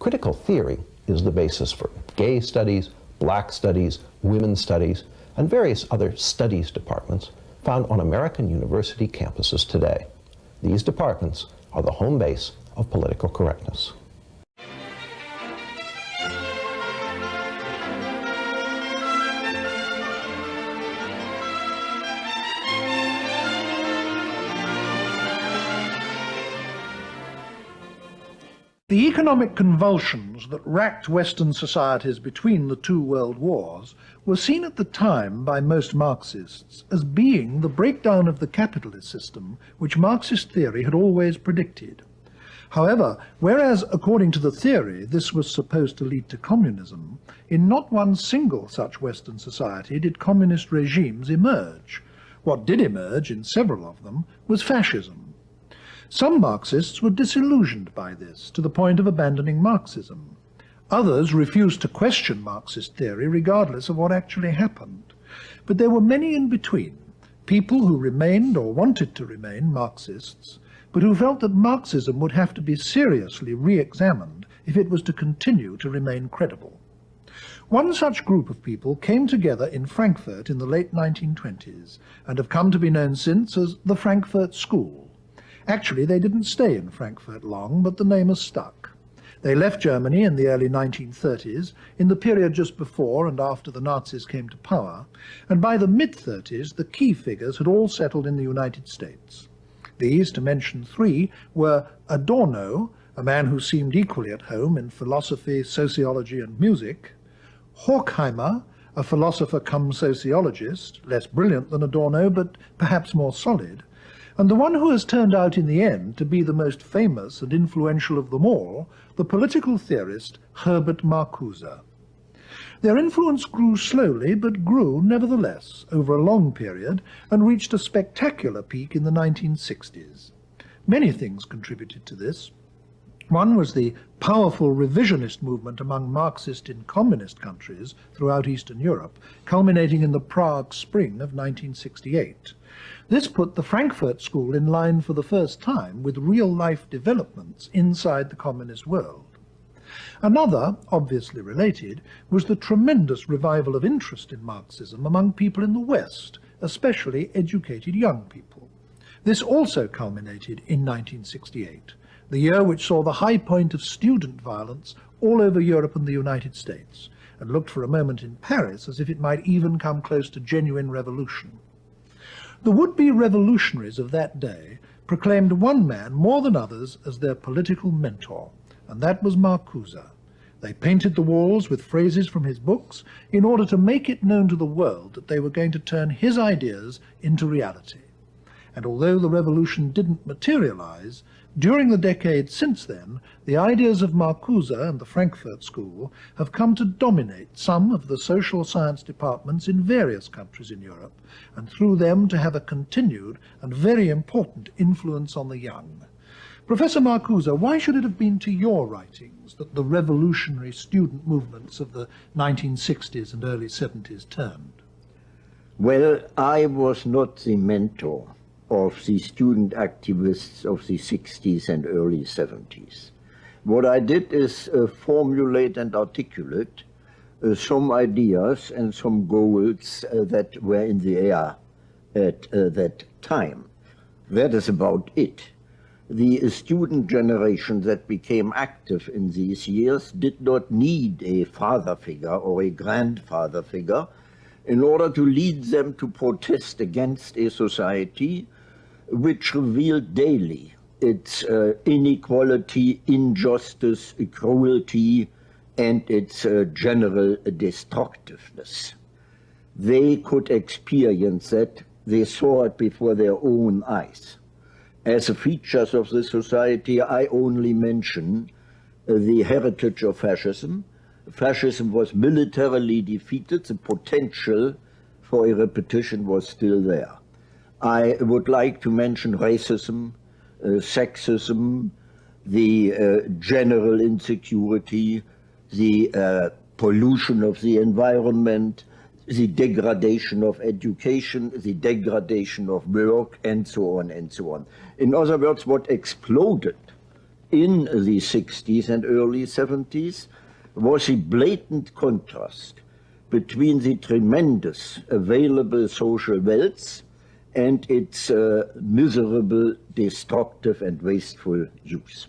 Critical theory is the basis for gay studies, black studies, women's studies, and various other studies departments found on American university campuses today. These departments are the home base of political correctness. The economic convulsions that racked Western societies between the two world wars were seen at the time by most Marxists as being the breakdown of the capitalist system which Marxist theory had always predicted. However, whereas according to the theory this was supposed to lead to communism, in not one single such Western society did communist regimes emerge. What did emerge in several of them was fascism. Some Marxists were disillusioned by this, to the point of abandoning Marxism. Others refused to question Marxist theory regardless of what actually happened. But there were many in between, people who remained or wanted to remain Marxists, but who felt that Marxism would have to be seriously re-examined if it was to continue to remain credible. One such group of people came together in Frankfurt in the late 1920s and have come to be known since as the Frankfurt School. Actually, they didn't stay in Frankfurt long, but the name has stuck. They left Germany in the early 1930s, in the period just before and after the Nazis came to power, and by the mid-30s the key figures had all settled in the United States. These, to mention three, were Adorno, a man who seemed equally at home in philosophy, sociology and music; Horkheimer, a philosopher come sociologist, less brilliant than Adorno but perhaps more solid; and the one who has turned out in the end to be the most famous and influential of them all, the political theorist Herbert Marcuse. Their influence grew slowly, but grew nevertheless over a long period and reached a spectacular peak in the 1960s. Many things contributed to this. One was the powerful revisionist movement among Marxist and communist countries throughout Eastern Europe, culminating in the Prague Spring of 1968. This put the Frankfurt School in line for the first time with real-life developments inside the communist world. Another, obviously related, was the tremendous revival of interest in Marxism among people in the West, especially educated young people. This also culminated in 1968, the year which saw the high point of student violence all over Europe and the United States, and looked for a moment in Paris as if it might even come close to genuine revolution. The would-be revolutionaries of that day proclaimed one man more than others as their political mentor, and that was Marcuse. They painted the walls with phrases from his books in order to make it known to the world that they were going to turn his ideas into reality. And although the revolution didn't materialize, during the decades since then, the ideas of Marcuse and the Frankfurt School have come to dominate some of the social science departments in various countries in Europe, and through them to have a continued and very important influence on the young. Professor Marcuse, why should it have been to your writings that the revolutionary student movements of the 1960s and early 70s turned? Well, I was not the mentor of the student activists of the 60s and early 70s. What I did is formulate and articulate some ideas and some goals that were in the air at that time. That is about it. The student generation that became active in these years did not need a father figure or a grandfather figure in order to lead them to protest against a society which revealed daily its inequality, injustice, cruelty, and its general destructiveness. They could experience that. They saw it before their own eyes. As features of the society, I only mention the heritage of fascism. Fascism was militarily defeated. The potential for a repetition was still there. I would like to mention racism, sexism, the general insecurity, the pollution of the environment, the degradation of education, the degradation of work, and so on and so on. In other words, what exploded in the 60s and early 70s was a blatant contrast between the tremendous available social wealth and its miserable, destructive and wasteful use.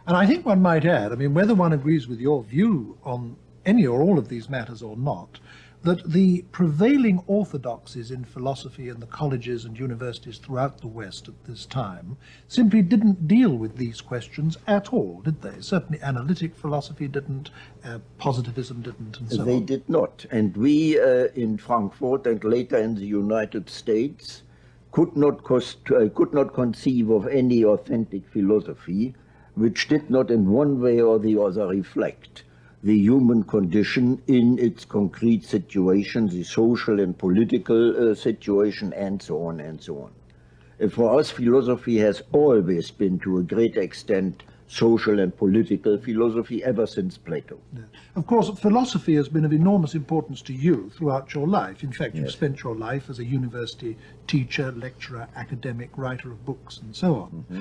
And I think one might add, I mean, whether one agrees with your view on any or all of these matters or not, that the prevailing orthodoxies in philosophy in the colleges and universities throughout the West at this time simply didn't deal with these questions at all, did they? Certainly analytic philosophy didn't, positivism didn't, and so on. They did not. And we in Frankfurt and later in the United States could not conceive of any authentic philosophy which did not in one way or the other reflect the human condition in its concrete situation, the social and political situation, and so on and so on. And for us, philosophy has always been, to a great extent, social and political philosophy ever since Plato. Yeah. Of course, philosophy has been of enormous importance to you throughout your life. In fact, you've Yes. spent your life as a university teacher, lecturer, academic, writer of books, and so on. Mm-hmm.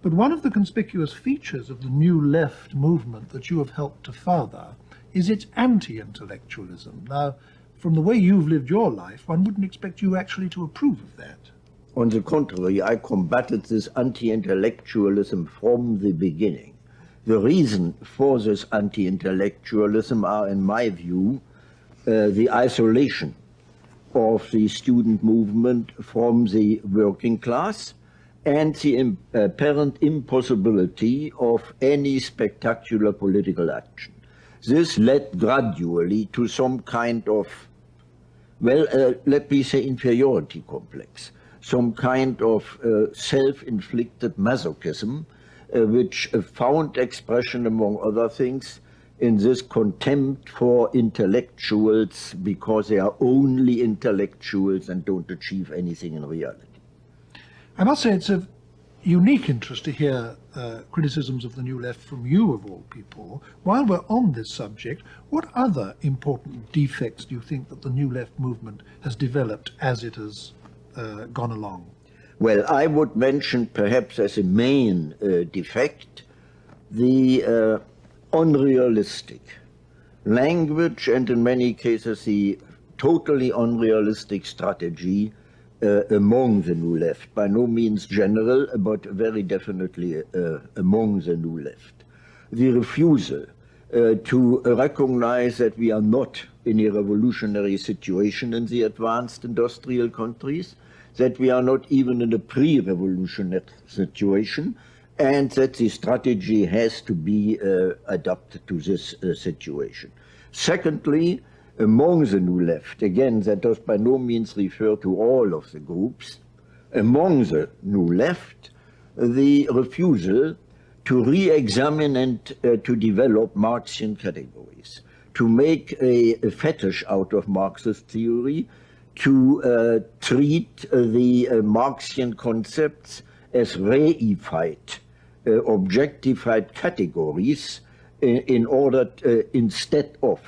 But one of the conspicuous features of the New Left movement that you have helped to further is its anti-intellectualism. Now, from the way you've lived your life, one wouldn't expect you actually to approve of that. On the contrary, I combated this anti-intellectualism from the beginning. The reason for this anti-intellectualism are, in my view, the isolation of the student movement from the working class, and the apparent impossibility of any spectacular political action. This led gradually to some kind of, well, let me say inferiority complex, some kind of self-inflicted masochism, which found expression, among other things, in this contempt for intellectuals because they are only intellectuals and don't achieve anything in reality. I must say it's of unique interest to hear criticisms of the New Left from you, of all people. While we're on this subject, what other important defects do you think that the New Left movement has developed as it has gone along? Well, I would mention perhaps as a main defect the unrealistic language and in many cases the totally unrealistic strategy among the New Left, by no means general, but very definitely among the New Left. The refusal to recognize that we are not in a revolutionary situation in the advanced industrial countries, that we are not even in a pre-revolutionary situation, and that the strategy has to be adapted to this situation. Secondly, among the New Left, again, that does by no means refer to all of the groups, among the New Left, the refusal to re-examine and to develop Marxian categories, to make a fetish out of Marxist theory, to treat the Marxian concepts as reified, objectified categories in order instead of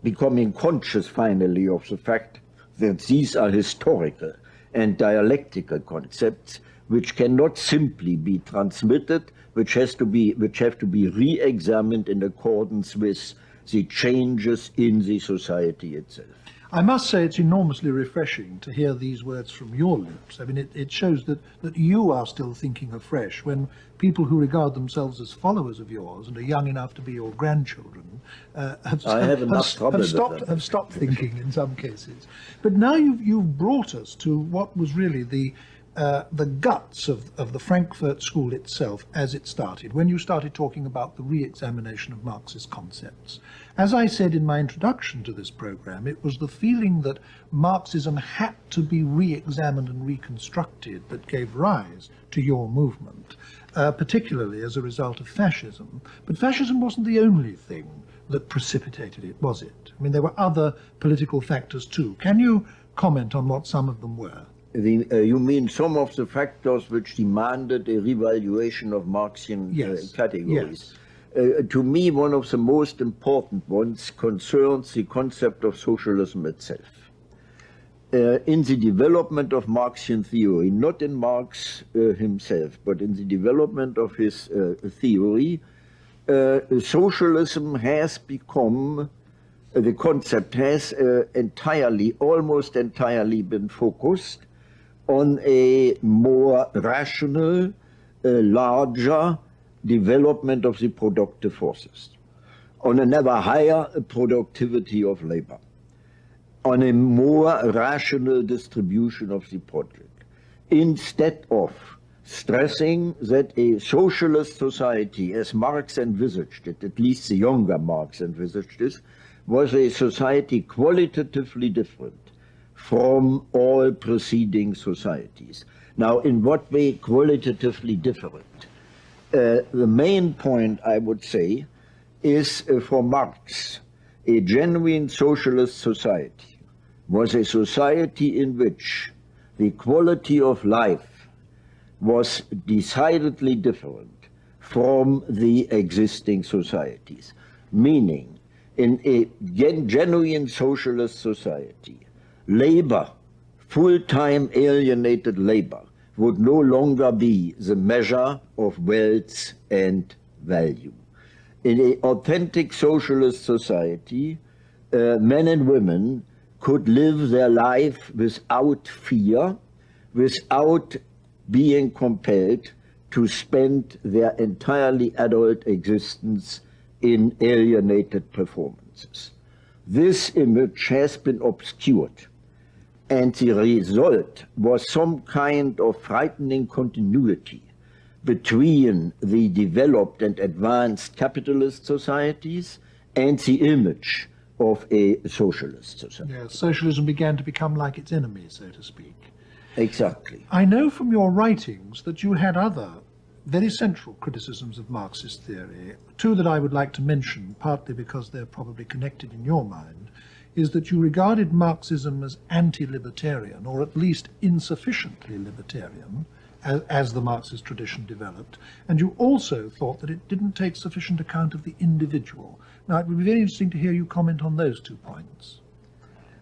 becoming conscious finally of the fact that these are historical and dialectical concepts which cannot simply be transmitted, which have to be re-examined in accordance with the changes in the society itself. I must say it's enormously refreshing to hear these words from your lips. I mean, it shows that you are still thinking afresh when people who regard themselves as followers of yours and are young enough to be your grandchildren have stopped thinking in some cases. But now you've brought us to what was really the guts of the Frankfurt school itself as it started, when you started talking about the re-examination of Marxist concepts. As I said in my introduction to this program, it was the feeling that Marxism had to be re-examined and reconstructed that gave rise to your movement, particularly as a result of fascism. But fascism wasn't the only thing that precipitated it, was it? I mean, there were other political factors too. Can you comment on what some of them were? You mean some of the factors which demanded a revaluation of Marxian categories? Yes. To me, one of the most important ones concerns the concept of socialism itself. in the development of Marxian theory, not in Marx himself, but in the development of his theory, socialism has become, the concept has almost entirely been focused on a more rational, larger development of the productive forces, on an ever higher productivity of labor, on a more rational distribution of the project, instead of stressing that a socialist society, as Marx envisaged it, at least the younger Marx envisaged it, was a society qualitatively different from all preceding societies. Now, in what way qualitatively different? The main point, I would say, is for Marx, a genuine socialist society was a society in which the quality of life was decidedly different from the existing societies. Meaning, in a genuine socialist society, labor, full-time alienated labor, would no longer be the measure of wealth and value. In an authentic socialist society, men and women could live their life without fear, without being compelled to spend their entirely adult existence in alienated performances. This image has been obscured, and the result was some kind of frightening continuity between the developed and advanced capitalist societies and the image of a socialist society. Yes, socialism began to become like its enemy, so to speak. Exactly. I know from your writings that you had other very central criticisms of Marxist theory. Two that I would like to mention, partly because they're probably connected in your mind, is that you regarded Marxism as anti-libertarian, or at least insufficiently libertarian, as the Marxist tradition developed, and you also thought that it didn't take sufficient account of the individual. Now, it would be very interesting to hear you comment on those 2 points.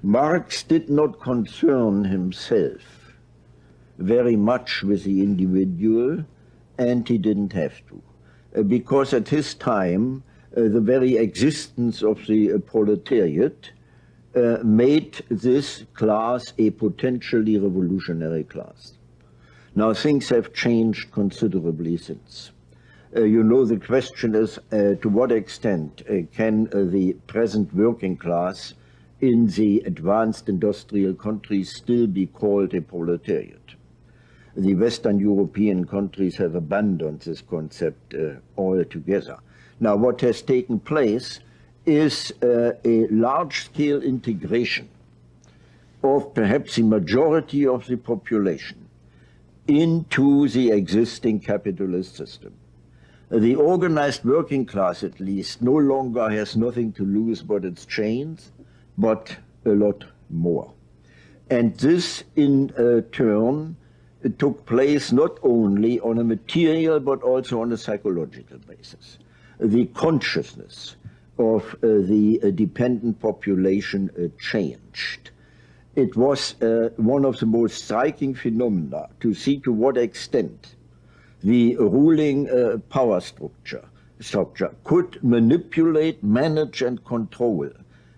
Marx did not concern himself very much with the individual, and he didn't have to, because at his time, the very existence of the proletariat made this class a potentially revolutionary class. Now, things have changed considerably since. You know, the question is to what extent can the present working class in the advanced industrial countries still be called a proletariat? The Western European countries have abandoned this concept altogether. Now, what has taken place is a large-scale integration of perhaps the majority of the population into the existing capitalist system. The organized working class, at least, no longer has nothing to lose but its chains, but a lot more. And this, in turn, took place not only on a material but also on a psychological basis. The consciousness of the dependent population changed. It was one of the most striking phenomena to see to what extent the ruling power structure could manipulate, manage, and control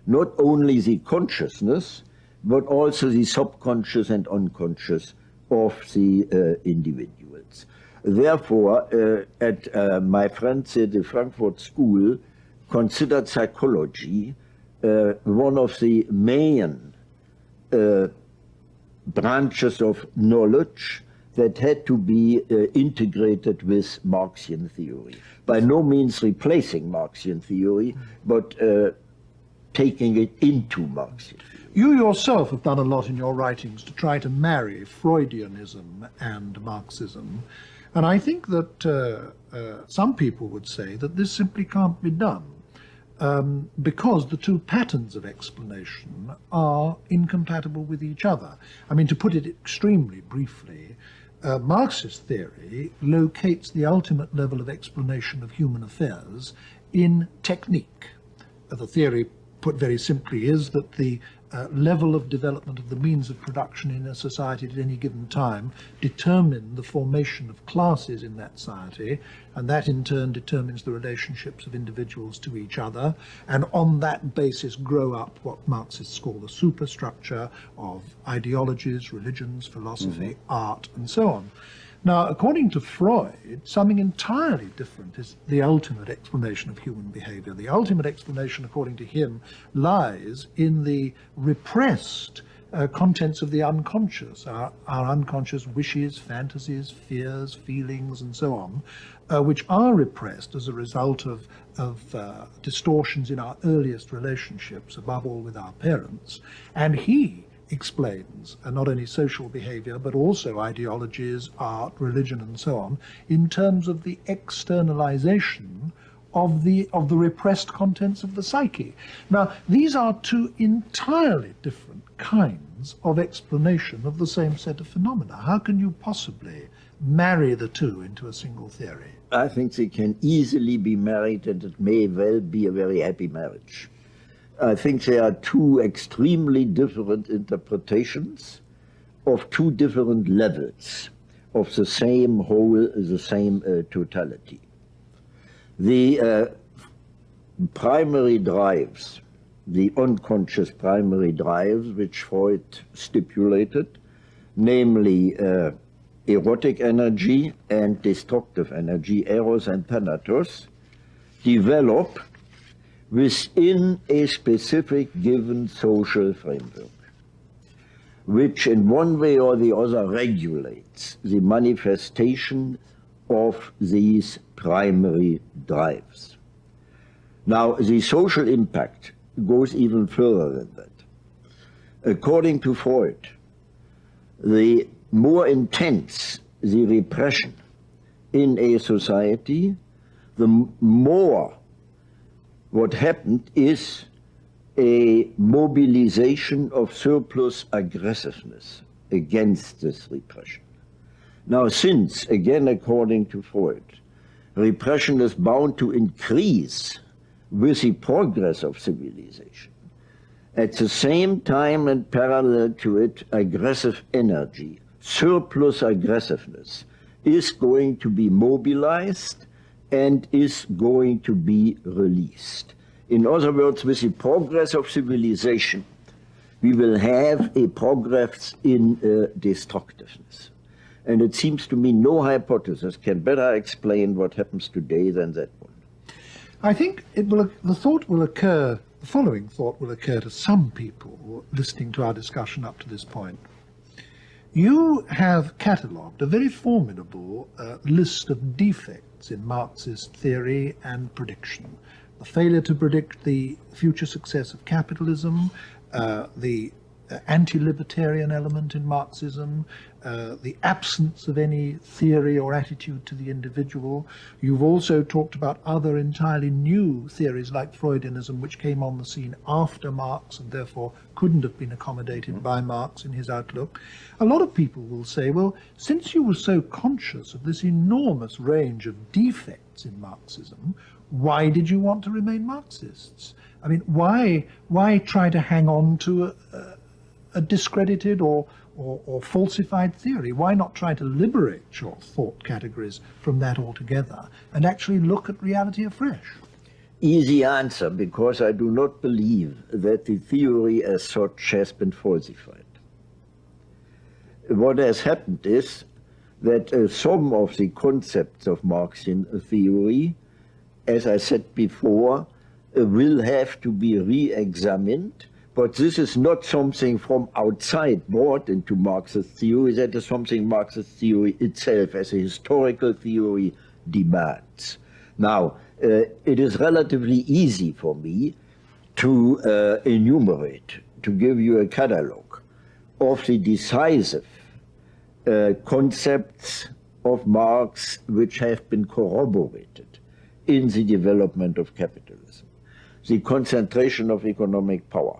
not only the consciousness, but also the subconscious and unconscious of the individuals. Therefore, my friends at the Frankfurt School considered psychology one of the main branches of knowledge that had to be integrated with Marxian theory. By no means replacing Marxian theory, but taking it into Marxian theory. You yourself have done a lot in your writings to try to marry Freudianism and Marxism, and I think that some people would say that this simply can't be done. Because the 2 patterns of explanation are incompatible with each other. I mean, to put it extremely briefly, Marxist theory locates the ultimate level of explanation of human affairs in technique. The theory, put very simply, is that the level of development of the means of production in a society at any given time determine the formation of classes in that society, and that in turn determines the relationships of individuals to each other, and on that basis grow up what Marxists call the superstructure of ideologies, religions, philosophy, art, and so on. Now, according to Freud, something entirely different is the ultimate explanation of human behavior. The ultimate explanation, according to him, lies in the repressed contents of the unconscious, our unconscious wishes, fantasies, fears, feelings, and so on, which are repressed as a result of distortions in our earliest relationships, above all with our parents. And he explains not only social behavior but also ideologies, art, religion, and so on, in terms of the externalization of the repressed contents of the psyche. Now, these are two entirely different kinds of explanation of the same set of phenomena. How can you possibly marry the two into a single theory? I think they can easily be married, and it may well be a very happy marriage. I think there are two extremely different interpretations of two different levels of the same whole, the same totality. The primary drives, the unconscious primary drives, which Freud stipulated, namely erotic energy and destructive energy, eros and thanatos, develop within a specific given social framework, which in one way or the other regulates the manifestation of these primary drives. Now, the social impact goes even further than that. According to Freud, the more intense the repression in a society, the more what happened is a mobilization of surplus aggressiveness against this repression. Now, since, again according to Freud, repression is bound to increase with the progress of civilization, at the same time and parallel to it, aggressive energy, surplus aggressiveness, is going to be mobilized and is going to be released. In other words, with the progress of civilization, we will have a progress in destructiveness. And it seems to me no hypothesis can better explain what happens today than that one. I think the following thought will occur to some people listening to our discussion up to this point. You have catalogued a very formidable list of defects in Marxist theory and prediction. The failure to predict the future success of capitalism, the anti-libertarian element in Marxism, the absence of any theory or attitude to the individual. You've also talked about other entirely new theories like Freudianism, which came on the scene after Marx and therefore couldn't have been accommodated by Marx in his outlook. A lot of people will say, well, since you were so conscious of this enormous range of defects in Marxism, why did you want to remain Marxists? I mean, why try to hang on to a discredited or falsified theory? Why not try to liberate your thought categories from that altogether and actually look at reality afresh? Easy answer, because I do not believe that the theory as such has been falsified. What has happened is that some of the concepts of Marxian theory, as I said before, will have to be re-examined. But this is not something from outside brought into Marxist theory. That is something Marxist theory itself, as a historical theory, demands. Now, it is relatively easy for me to enumerate, to give you a catalogue of the decisive concepts of Marx which have been corroborated in the development of capitalism. The concentration of economic power,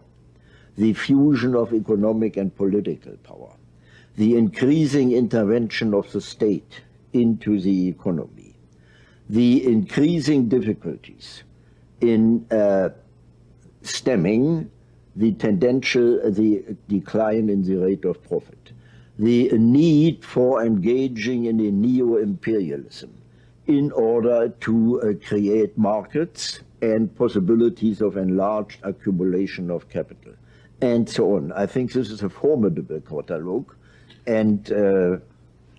the fusion of economic and political power, the increasing intervention of the state into the economy, the increasing difficulties in stemming the decline in the rate of profit, the need for engaging in a neo-imperialism in order to create markets and possibilities of enlarged accumulation of capital, and so on. I think this is a formidable catalogue, and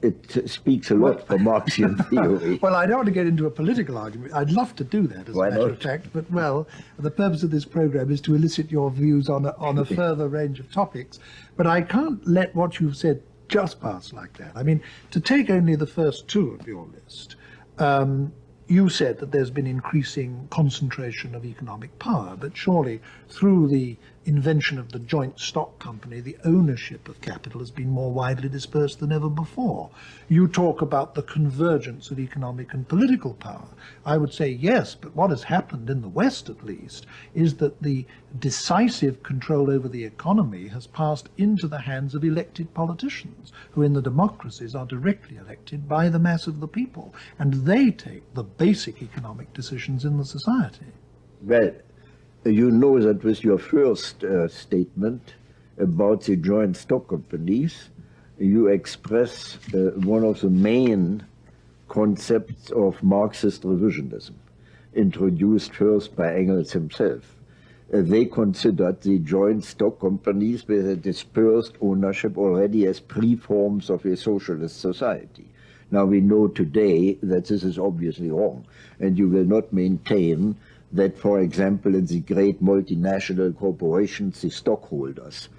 it speaks a lot for Marxian theory. Well, I don't want to get into a political argument. I'd love to do that, as a matter of fact, but, well, the purpose of this program is to elicit your views on a further range of topics. But I can't let what you've said just pass like that. I mean, to take only the first two of your list, you said that there's been increasing concentration of economic power, but surely through the invention of the joint stock company, the ownership of capital has been more widely dispersed than ever before. You talk about the convergence of economic and political power. I would say yes, but what has happened in the West, at least, is that the decisive control over the economy has passed into the hands of elected politicians, who in the democracies are directly elected by the mass of the people, and they take the basic economic decisions in the society. Well, you know that with your first statement about the joint stock companies, you express one of the main concepts of Marxist revisionism, introduced first by Engels himself. They considered the joint stock companies with a dispersed ownership already as pre-forms of a socialist society. Now we know today that this is obviously wrong, and you will not maintain that, for example, in the great multinational corporations, the stockholders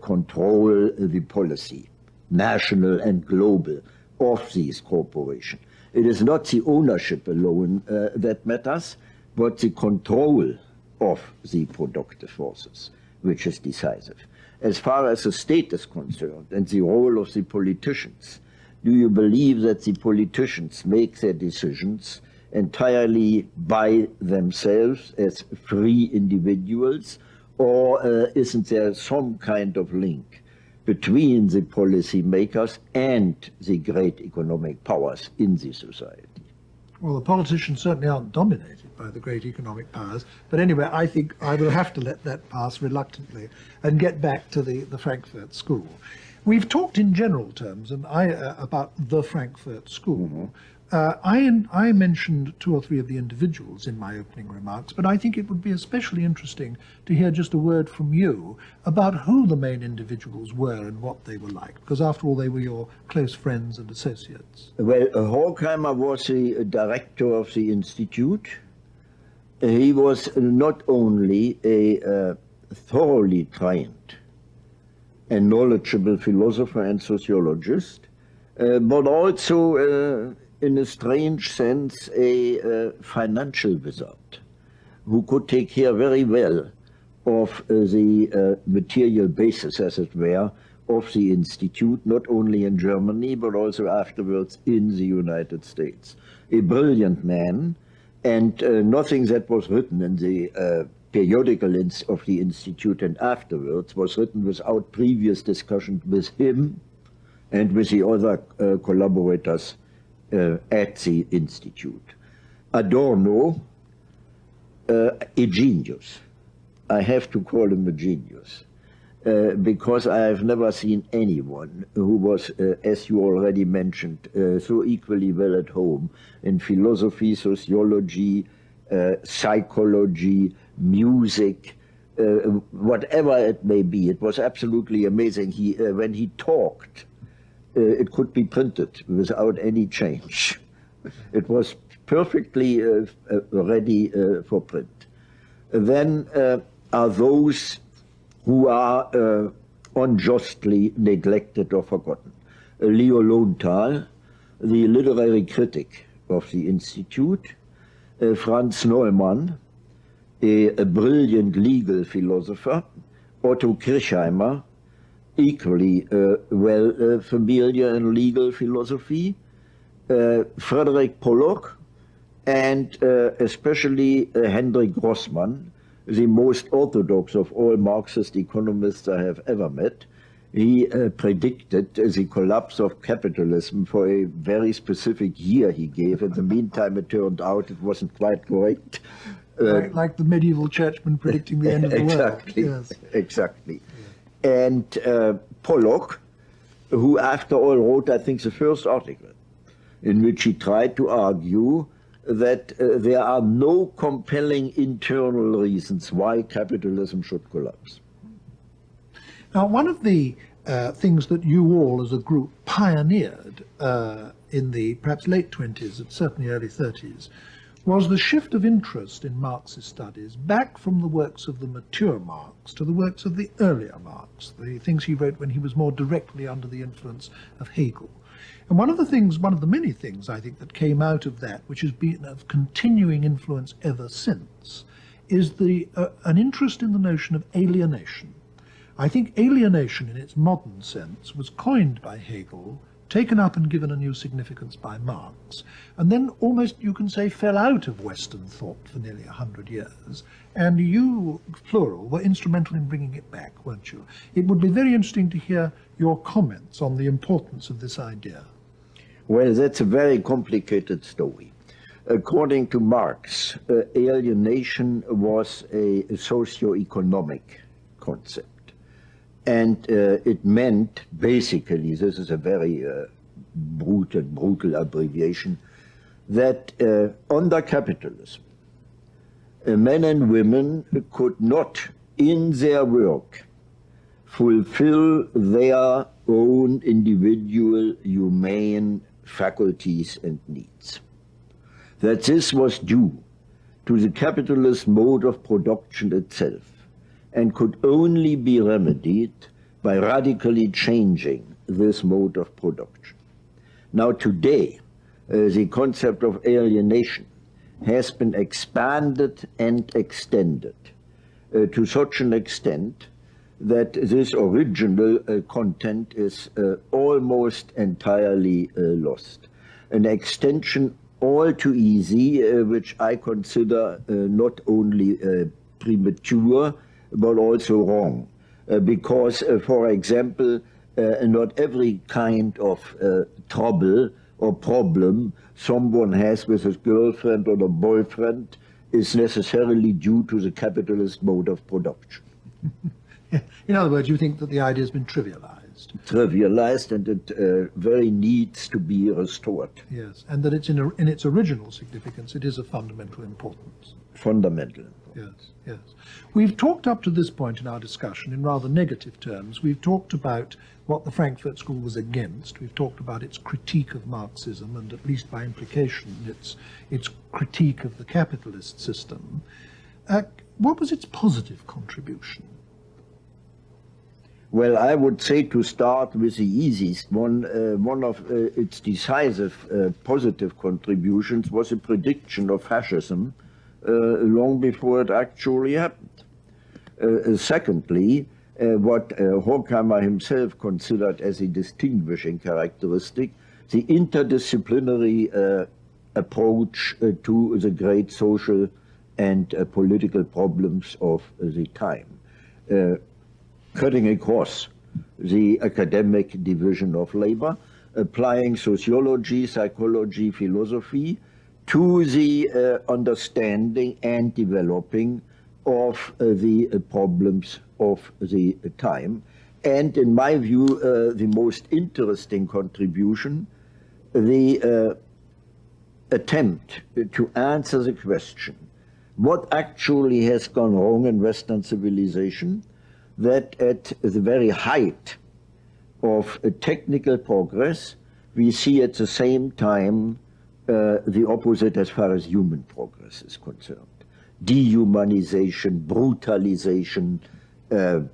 control the policy, national and global, of these corporations. It is not the ownership alone that matters, but the control of the productive forces, which is decisive. As far as the state is concerned and the role of the politicians, do you believe that the politicians make their decisions entirely by themselves as free individuals, or isn't there some kind of link between the policy makers and the great economic powers in the society? Well, the politicians certainly aren't dominated by the great economic powers, but anyway, I think I will have to let that pass reluctantly and get back to the Frankfurt School. We've talked in general terms and about the Frankfurt School. Mm-hmm. I mentioned two or three of the individuals in my opening remarks, but I think it would be especially interesting to hear just a word from you about who the main individuals were and what they were like, because after all, they were your close friends and associates. Well, Horkheimer was the director of the institute. He was not only a thoroughly trained and knowledgeable philosopher and sociologist, but also in a strange sense, a financial wizard who could take care very well of the material basis, as it were, of the institute, not only in Germany, but also afterwards in the United States. A brilliant man, and nothing that was written in the periodical of the institute and afterwards was written without previous discussion with him and with the other collaborators at the institute. Adorno, a genius. I have to call him a genius, because I have never seen anyone who was, as you already mentioned, so equally well at home in philosophy, sociology, psychology, music, whatever it may be. It was absolutely amazing. When he talked, it could be printed without any change. It was perfectly ready for print. Then are those who are unjustly neglected or forgotten. Leo Lowenthal, the literary critic of the Institute, Franz Neumann, a brilliant legal philosopher, Otto Kirchheimer, equally well familiar in legal philosophy, Frederick Pollock, and especially Hendrik Grossmann, the most orthodox of all Marxist economists I have ever met. He predicted the collapse of capitalism for a very specific year he gave. In the meantime, it turned out it wasn't quite correct. like the medieval churchmen predicting the end of the exactly, world. Yes. Exactly. Yeah. And Pollock, who after all wrote, I think, the first article, in which he tried to argue that there are no compelling internal reasons why capitalism should collapse. Now, one of the things that you all as a group pioneered in the perhaps late 20s and certainly early 30s was the shift of interest in Marxist studies back from the works of the mature Marx to the works of the earlier Marx, the things he wrote when he was more directly under the influence of Hegel. And one of the many things I think that came out of that, which has been of continuing influence ever since, is an interest in the notion of alienation. I think alienation in its modern sense was coined by Hegel, taken up and given a new significance by Marx, and then almost, you can say, fell out of Western thought for nearly 100 years. And you, plural, were instrumental in bringing it back, weren't you? It would be very interesting to hear your comments on the importance of this idea. Well, that's a very complicated story. According to Marx, alienation was a socio-economic concept. And it meant, basically, this is a very brutal abbreviation, that under capitalism, men and women could not, in their work, fulfill their own individual humane faculties and needs. That this was due to the capitalist mode of production itself, and could only be remedied by radically changing this mode of production. Now today, the concept of alienation has been expanded and extended to such an extent that this original content is almost entirely lost. An extension all too easy, which I consider not only premature, but also wrong, because, for example, not every kind of trouble or problem someone has with his girlfriend or a boyfriend is necessarily due to the capitalist mode of production. In other words, you think that the idea has been trivialized. Trivialized, and it very needs to be restored. Yes, and that it's in its original significance, it is of fundamental importance. Fundamental. Yes, yes. We've talked up to this point in our discussion in rather negative terms. We've talked about what the Frankfurt School was against. We've talked about its critique of Marxism and, at least by implication, its critique of the capitalist system. What was its positive contribution? Well, I would say, to start with the easiest one, one of its decisive positive contributions was a prediction of fascism long before it actually happened. Secondly, what Horkheimer himself considered as a distinguishing characteristic, the interdisciplinary approach to the great social and political problems of the time, cutting across the academic division of labor, applying sociology, psychology, philosophy to the understanding and developing of the problems of the time. And in my view, the most interesting contribution, the attempt to answer the question, what actually has gone wrong in Western civilization, that at the very height of technical progress, we see at the same time the opposite as far as human progress is concerned. Dehumanization, brutalization, the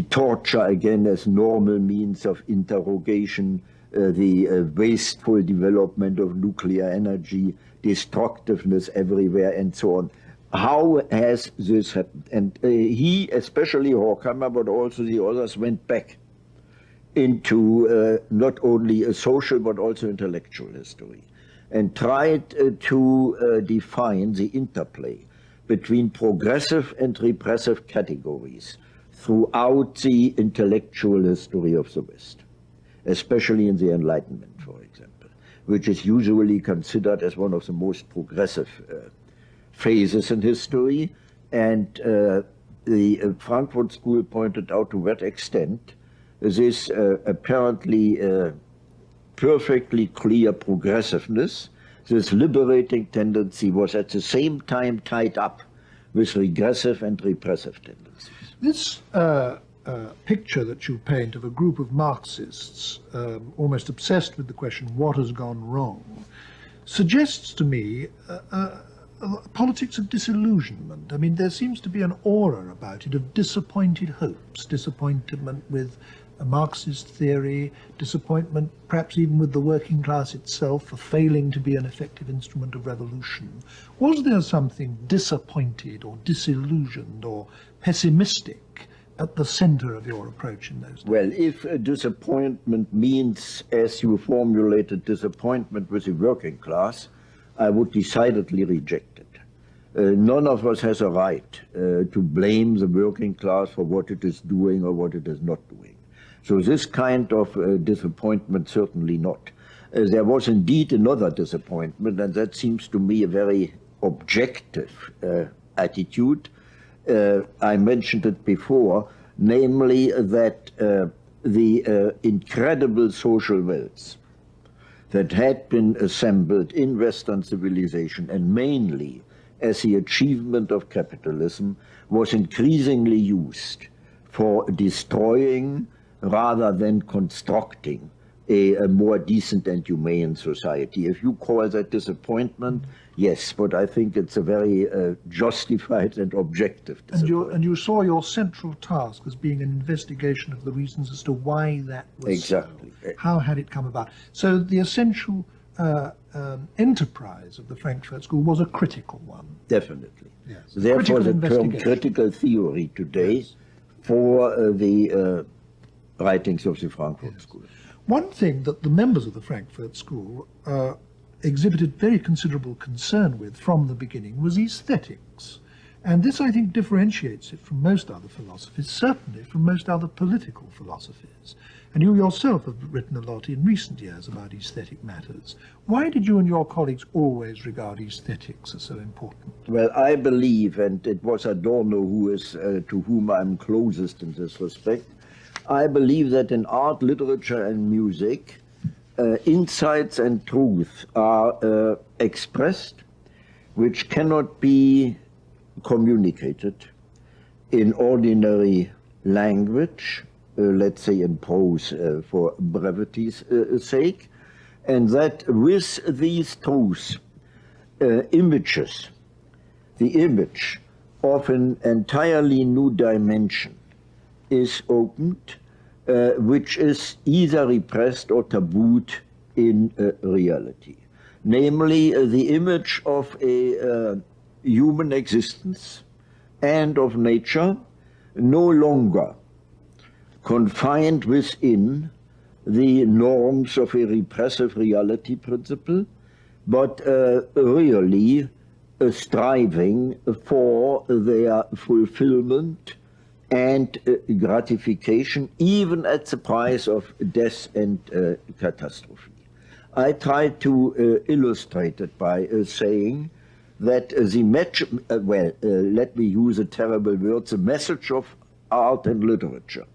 torture again as normal means of interrogation, the wasteful development of nuclear energy, destructiveness everywhere, and so on. How has this happened? And he, especially Horkheimer, but also the others, went back into not only a social but also intellectual history, and tried to define the interplay between progressive and repressive categories throughout the intellectual history of the West, especially in the Enlightenment, for example, which is usually considered as one of the most progressive phases in history, and the Frankfurt School pointed out to what extent this apparently perfectly clear progressiveness, this liberating tendency, was at the same time tied up with regressive and repressive tendencies. This picture that you paint of a group of Marxists almost obsessed with the question, what has gone wrong, suggests to me a politics of disillusionment. I mean, there seems to be an aura about it of disappointed hopes, disappointment with a Marxist theory, disappointment perhaps even with the working class itself for failing to be an effective instrument of revolution. Was there something disappointed or disillusioned or pessimistic at the center of your approach in those days? Well, if disappointment means, as you formulated, disappointment with the working class, I would decidedly reject it. None of us has a right to blame the working class for what it is doing or what it is not doing. So this kind of disappointment, certainly not. There was indeed another disappointment, and that seems to me a very objective attitude. I mentioned it before, namely that the incredible social wealth that had been assembled in Western civilization, and mainly as the achievement of capitalism, was increasingly used for destroying rather than constructing a more decent and humane society. If you call that disappointment, yes, but I think it's a very justified and objective disappointment. And you saw your central task as being an investigation of the reasons as to why that was exactly so. How had it come about? So the essential enterprise of the Frankfurt School was a critical one. Definitely. Yes. Therefore the term critical theory today yes. for the writings of the Frankfurt yes. School. One thing that the members of the Frankfurt School exhibited very considerable concern with from the beginning was aesthetics. And this, I think, differentiates it from most other philosophies, certainly from most other political philosophies. And you yourself have written a lot in recent years about aesthetic matters. Why did you and your colleagues always regard aesthetics as so important? Well, I believe, and it was Adorno who is to whom I'm closest in this respect, I believe that in art, literature, and music, insights and truth are expressed which cannot be communicated in ordinary language, let's say in prose for brevity's sake, and that with these truths, images, the image of an entirely new dimension is opened, which is either repressed or tabooed in reality. Namely, the image of a human existence and of nature no longer confined within the norms of a repressive reality principle, but really striving for their fulfillment and gratification, even at the price of death and catastrophe. I try to illustrate it by saying that let me use a terrible word, the message of art and literature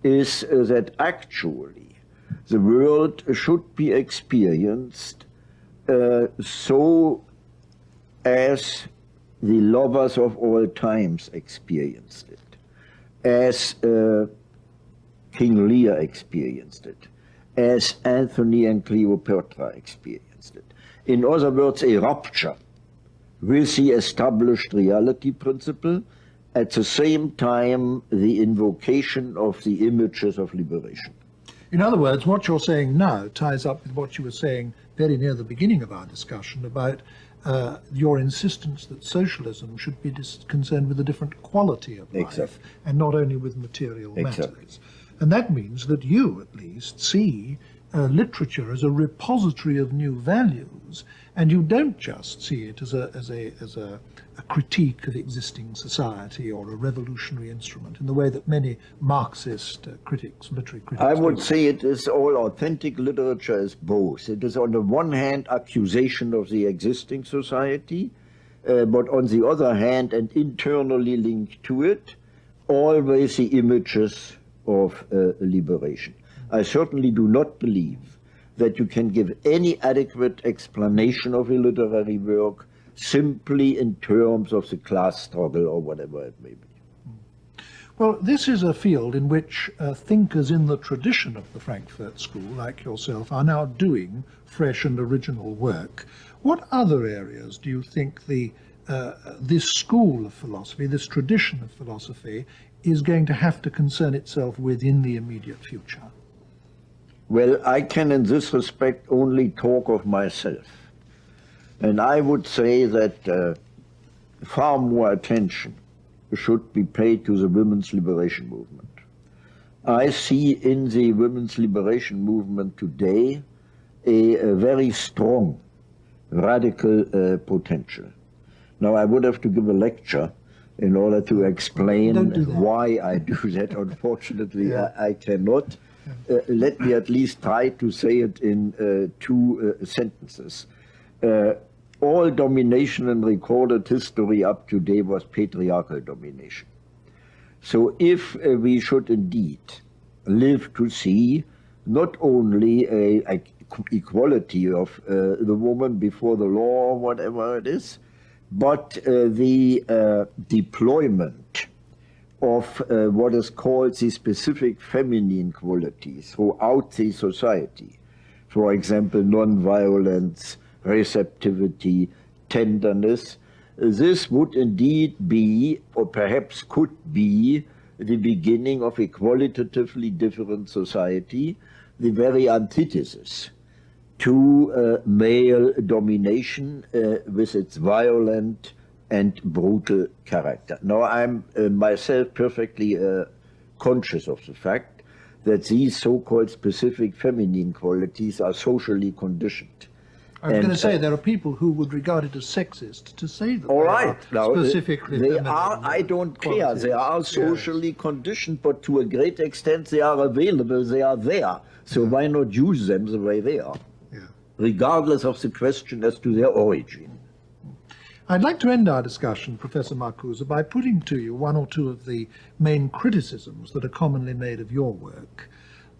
is that actually the world should be experienced so as the lovers of all times experienced it, as King Lear experienced it, as Anthony and Cleopatra experienced it. In other words, a rupture with the established reality principle, at the same time the invocation of the images of liberation. In other words, what you're saying now ties up with what you were saying very near the beginning of our discussion about your insistence that socialism should be concerned with a different quality of life, exactly. and not only with material exactly. matters. And that means that you, at least, see literature as a repository of new values, and you don't just see it as a critique of existing society or a revolutionary instrument in the way that many Marxist critics, literary critics I would do. say it is all authentic literature is both. It is on the one hand accusation of the existing society, but on the other hand, and internally linked to it, always the images of liberation. I certainly do not believe that you can give any adequate explanation of a literary work simply in terms of the class struggle or whatever it may be. Well, this is a field in which thinkers in the tradition of the Frankfurt School, like yourself, are now doing fresh and original work. What other areas do you think this school of philosophy, this tradition of philosophy, is going to have to concern itself with in the immediate future? Well, I can in this respect only talk of myself. And I would say that far more attention should be paid to the women's liberation movement. I see in the women's liberation movement today a very strong radical potential. Now, I would have to give a lecture in order to explain why I do that. Unfortunately, yeah. I cannot. Let me at least try to say it in two sentences. All domination in recorded history up to date was patriarchal domination. So if we should indeed live to see not only a equality of the woman before the law or whatever it is, but the deployment of what is called the specific feminine qualities throughout the society. For example, non-violence, receptivity, tenderness. This would indeed be, or perhaps could be, the beginning of a qualitatively different society, the very antithesis to male domination with its violent and brutal character. Now, I'm myself perfectly conscious of the fact that these so-called specific feminine qualities are socially conditioned. I was going to say, there are people who would regard it as sexist to say that all right. Now, specifically they are, I don't care, they are socially conditioned, but to a great extent they are available, they are there. So why not use them the way they are, regardless of the question as to their origin? I'd like to end our discussion, Professor Marcuse, by putting to you one or two of the main criticisms that are commonly made of your work.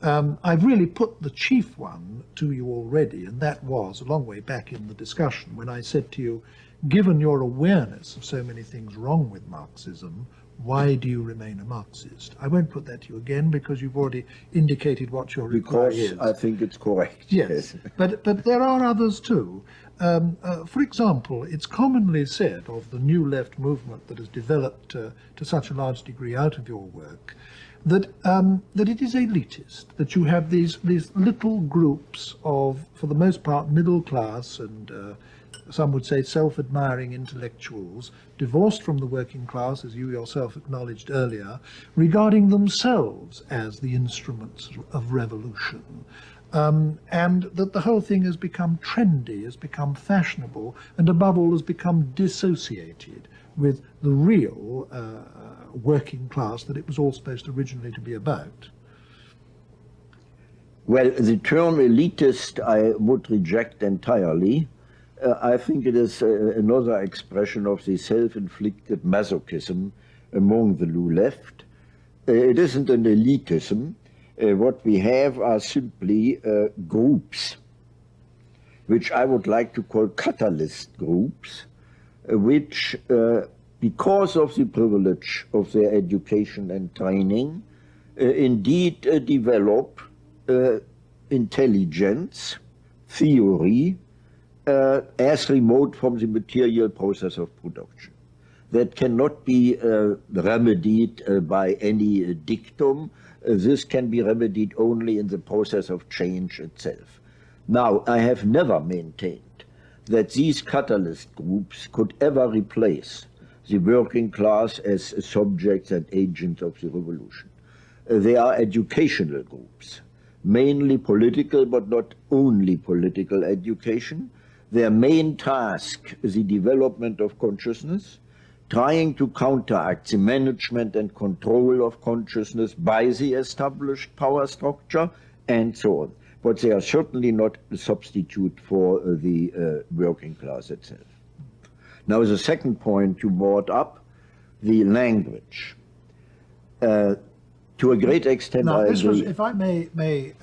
I've really put the chief one to you already, and that was a long way back in the discussion when I said to you, given your awareness of so many things wrong with Marxism, why do you remain a Marxist? I won't put that to you again because you've already indicated what your reply is. Because I think it's correct. Yes, but there are others too. For example, it's commonly said of the New Left movement that has developed to such a large degree out of your work, that it is elitist, that you have these little groups of, for the most part, middle class and some would say self-admiring intellectuals, divorced from the working class, as you yourself acknowledged earlier, regarding themselves as the instruments of revolution. And that the whole thing has become trendy, has become fashionable, and above all has become dissociated with the real working class that it was all supposed originally to be about. Well, the term elitist I would reject entirely. I think it is another expression of the self-inflicted masochism among the New Left. It isn't an elitism. What we have are simply groups, which I would like to call catalyst groups, which, because of the privilege of their education and training, indeed develop intelligence, theory, as remote from the material process of production. That cannot be remedied by any dictum. This can be remedied only in the process of change itself. Now, I have never maintained that these catalyst groups could ever replace the working class as subjects and agents of the revolution. They are educational groups, mainly political, but not only political education. Their main task is the development of consciousness, trying to counteract the management and control of consciousness by the established power structure, and so on. But they are certainly not a substitute for the working class itself. Now, the second point you brought up, the language. To a great extent, now, I this agree. was, if I may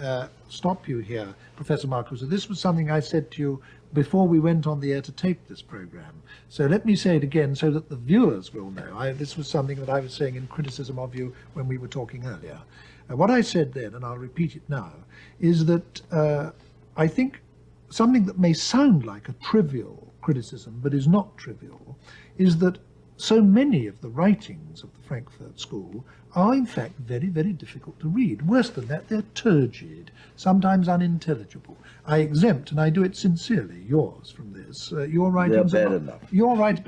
stop you here, Professor Marcuse, this was something I said to you before we went on the air to tape this program. So let me say it again so that the viewers will know. This was something that I was saying in criticism of you when we were talking earlier. What I said then, and I'll repeat it now, is that I think something that may sound like a trivial criticism, but is not trivial, is that so many of the writings of the Frankfurt School are in fact very, very difficult to read. Worse than that, they're turgid, sometimes unintelligible. I exempt, and I do it sincerely, yours from this. Your writings They're bad enough. But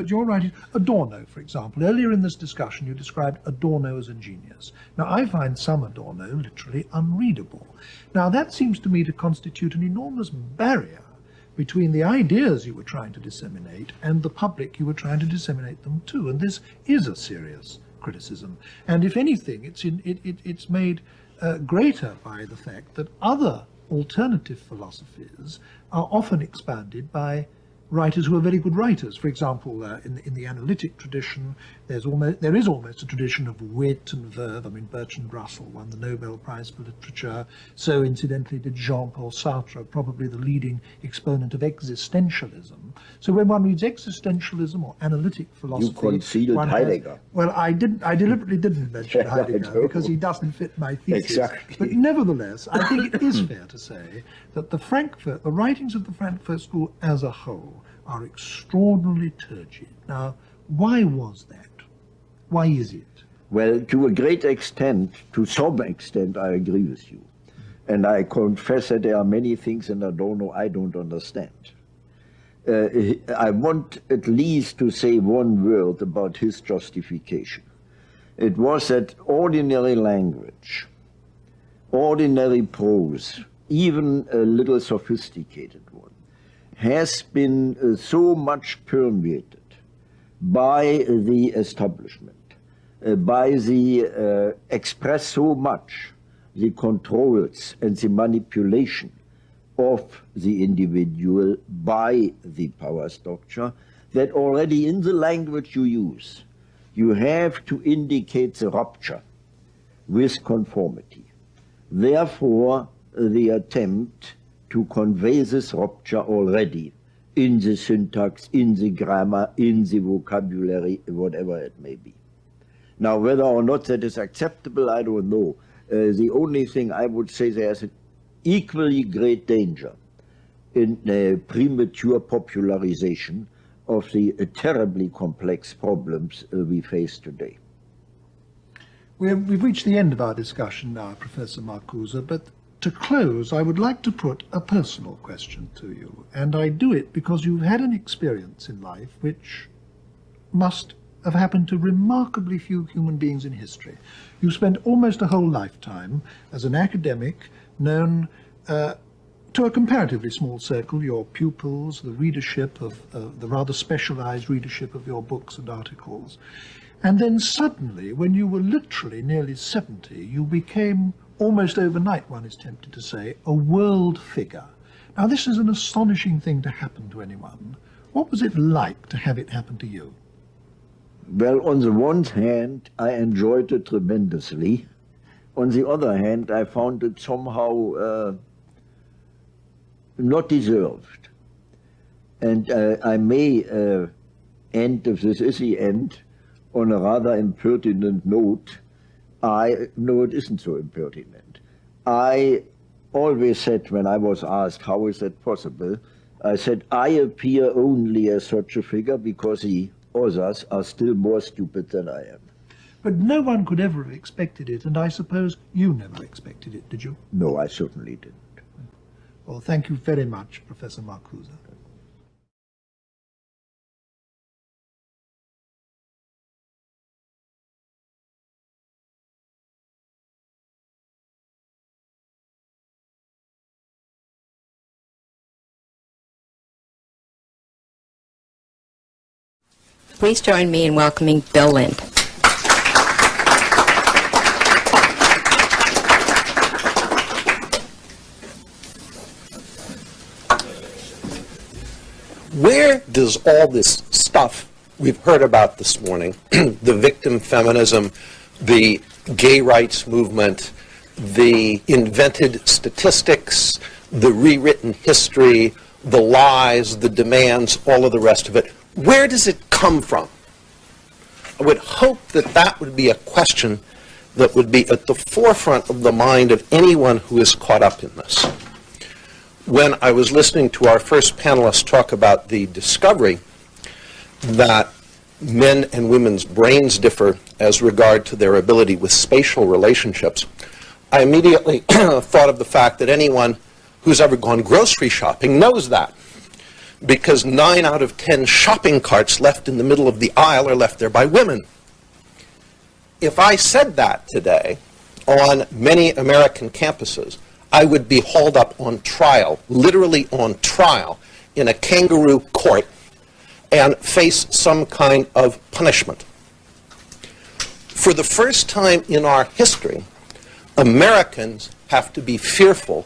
your writings, Adorno, for example. Earlier in this discussion, you described Adorno as a genius. Now, I find some Adorno literally unreadable. Now, that seems to me to constitute an enormous barrier between the ideas you were trying to disseminate and the public you were trying to disseminate them to. And this is a serious criticism. And if anything, it's made greater by the fact that other alternative philosophies are often expanded by writers who are very good writers. For example, in the analytic tradition, there is almost a tradition of wit and verve. I mean, Bertrand Russell won the Nobel Prize for Literature. So, incidentally, did Jean-Paul Sartre, probably the leading exponent of existentialism. So, when one reads existentialism or analytic philosophy, you conceded Heidegger. Well, I deliberately didn't mention Heidegger because he doesn't fit my thesis. Exactly. But nevertheless, I think it is fair to say that the writings of the Frankfurt School as a whole are extraordinarily turgid. Now, why was that? Why is it? Well, to a great extent, to some extent, I agree with you. And I confess that there are many things in Adorno I don't understand. I want at least to say one word about his justification. It was that ordinary language, ordinary prose, even a little sophisticated one, has been so much permeated by the establishment, by the express so much the controls and the manipulation of the individual by the power structure, that already in the language you use, you have to indicate the rupture with conformity. Therefore, the attempt to convey this rupture already in the syntax, in the grammar, in the vocabulary, whatever it may be. Now, whether or not that is acceptable, I don't know. The only thing I would say, there's an equally great danger in premature popularization of the terribly complex problems we face today. We've reached the end of our discussion now, Professor Marcuse, but to close, I would like to put a personal question to you, and I do it because you've had an experience in life which must have happened to remarkably few human beings in history. You spent almost a whole lifetime as an academic, known to a comparatively small circle, your pupils, the readership of the rather specialized readership of your books and articles. And then suddenly, when you were literally nearly 70, you became, almost overnight, one is tempted to say, a world figure. Now, this is an astonishing thing to happen to anyone. What was it like to have it happen to you? Well, on the one hand, I enjoyed it tremendously. On the other hand, I found it somehow not deserved. And I may end, if this is the end, on a rather impertinent note. No, it isn't so impertinent. I always said, when I was asked, how is that possible, I said, I appear only as such a figure because the others are still more stupid than I am. But no one could ever have expected it, and I suppose you never expected it, did you? No, I certainly didn't. Well, thank you very much, Professor Marcuse. Please join me in welcoming Bill Lind. Where does all this stuff we've heard about this morning, the victim feminism, the gay rights movement, the invented statistics, the rewritten history, the lies, the demands, all of the rest of it, where does it come from? I would hope that that would be a question that would be at the forefront of the mind of anyone who is caught up in this. When I was listening to our first panelist talk about the discovery that men and women's brains differ as regard to their ability with spatial relationships, I immediately thought of the fact that anyone who's ever gone grocery shopping knows that, because 9 out of 10 shopping carts left in the middle of the aisle are left there by women. If I said that today on many American campuses, I would be hauled up on trial, literally on trial, in a kangaroo court and face some kind of punishment. For the first time in our history, Americans have to be fearful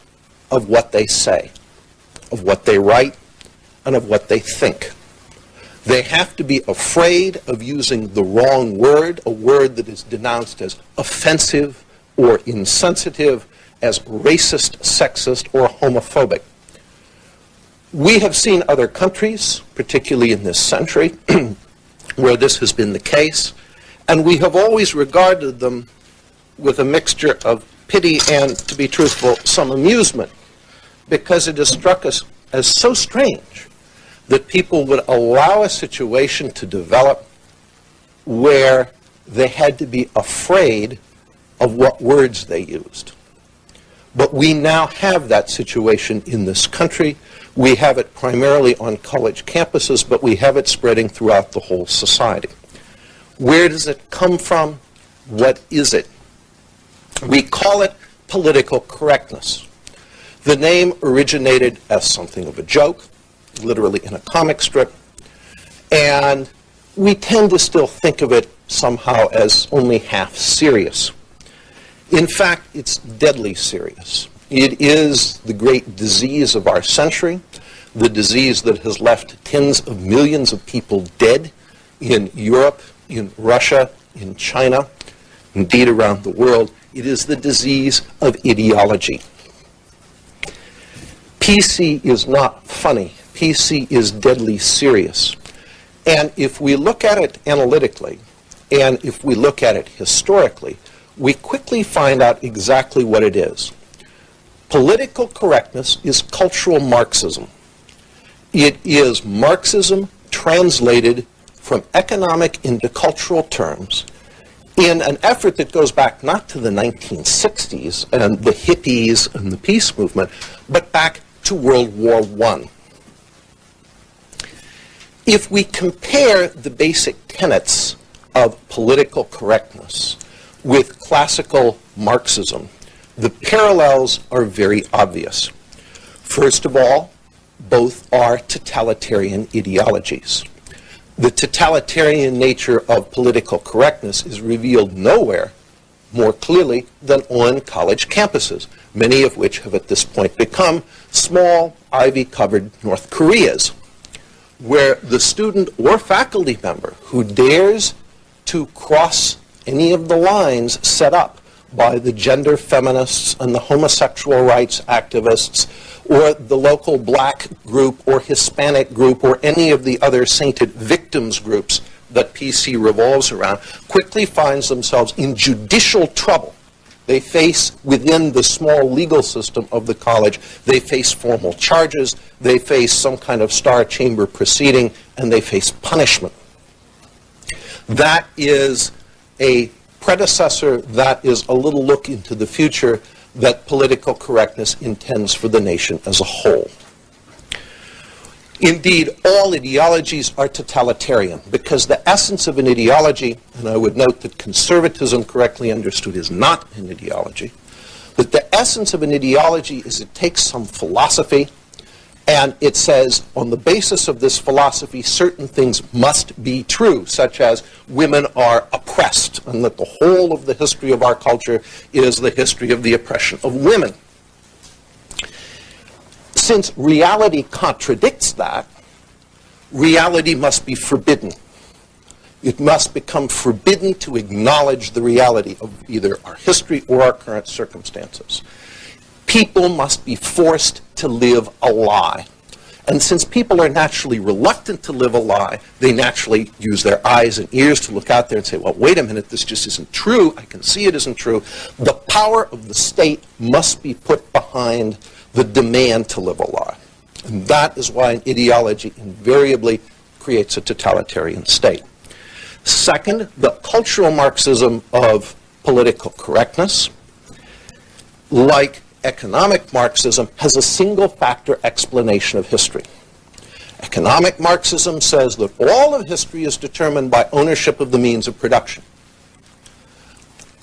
of what they say, of what they write, and of what they think. They have to be afraid of using the wrong word, a word that is denounced as offensive or insensitive, as racist, sexist, or homophobic. We have seen other countries, particularly in this century, where this has been the case, and we have always regarded them with a mixture of pity and, to be truthful, some amusement, because it has struck us as so strange that people would allow a situation to develop where they had to be afraid of what words they used. But we now have that situation in this country. We have it primarily on college campuses, but we have it spreading throughout the whole society. Where does it come from? What is it? We call it political correctness. The name originated as something of a joke, literally in a comic strip, and we tend to still think of it somehow as only half serious. In fact, it's deadly serious. It is the great disease of our century, the disease that has left tens of millions of people dead in Europe, in Russia, in China, indeed around the world. It is the disease of ideology. PC is not funny. PC is deadly serious. And if we look at it analytically, and if we look at it historically, we quickly find out exactly what it is. Political correctness is cultural Marxism. It is Marxism translated from economic into cultural terms in an effort that goes back not to the 1960s and the hippies and the peace movement, but back to World War I. If we compare the basic tenets of political correctness with classical Marxism, the parallels are very obvious. First of all, both are totalitarian ideologies. The totalitarian nature of political correctness is revealed nowhere more clearly than on college campuses, many of which have at this point become small, ivy-covered North Koreas, where the student or faculty member who dares to cross any of the lines set up by the gender feminists and the homosexual rights activists or the local black group or Hispanic group or any of the other sainted victims groups that PC revolves around quickly finds themselves in judicial trouble. They face, within the small legal system of the college, they face formal charges, they face some kind of star chamber proceeding, and they face punishment. That is a predecessor, that is a little look into the future that political correctness intends for the nation as a whole. Indeed, all ideologies are totalitarian because the essence of an ideology, and I would note that conservatism correctly understood is not an ideology, but the essence of an ideology is it takes some philosophy and it says on the basis of this philosophy certain things must be true, such as women are oppressed and that the whole of the history of our culture is the history of the oppression of women. Since reality contradicts that, reality must be forbidden. It must become forbidden to acknowledge the reality of either our history or our current circumstances. People must be forced to live a lie. And since people are naturally reluctant to live a lie, they naturally use their eyes and ears to look out there and say, well, wait a minute, this just isn't true. I can see it isn't true. The power of the state must be put behind the demand to live a lie. And that is why an ideology invariably creates a totalitarian state. Second, the cultural Marxism of political correctness, like economic Marxism, has a single-factor explanation of history. Economic Marxism says that all of history is determined by ownership of the means of production.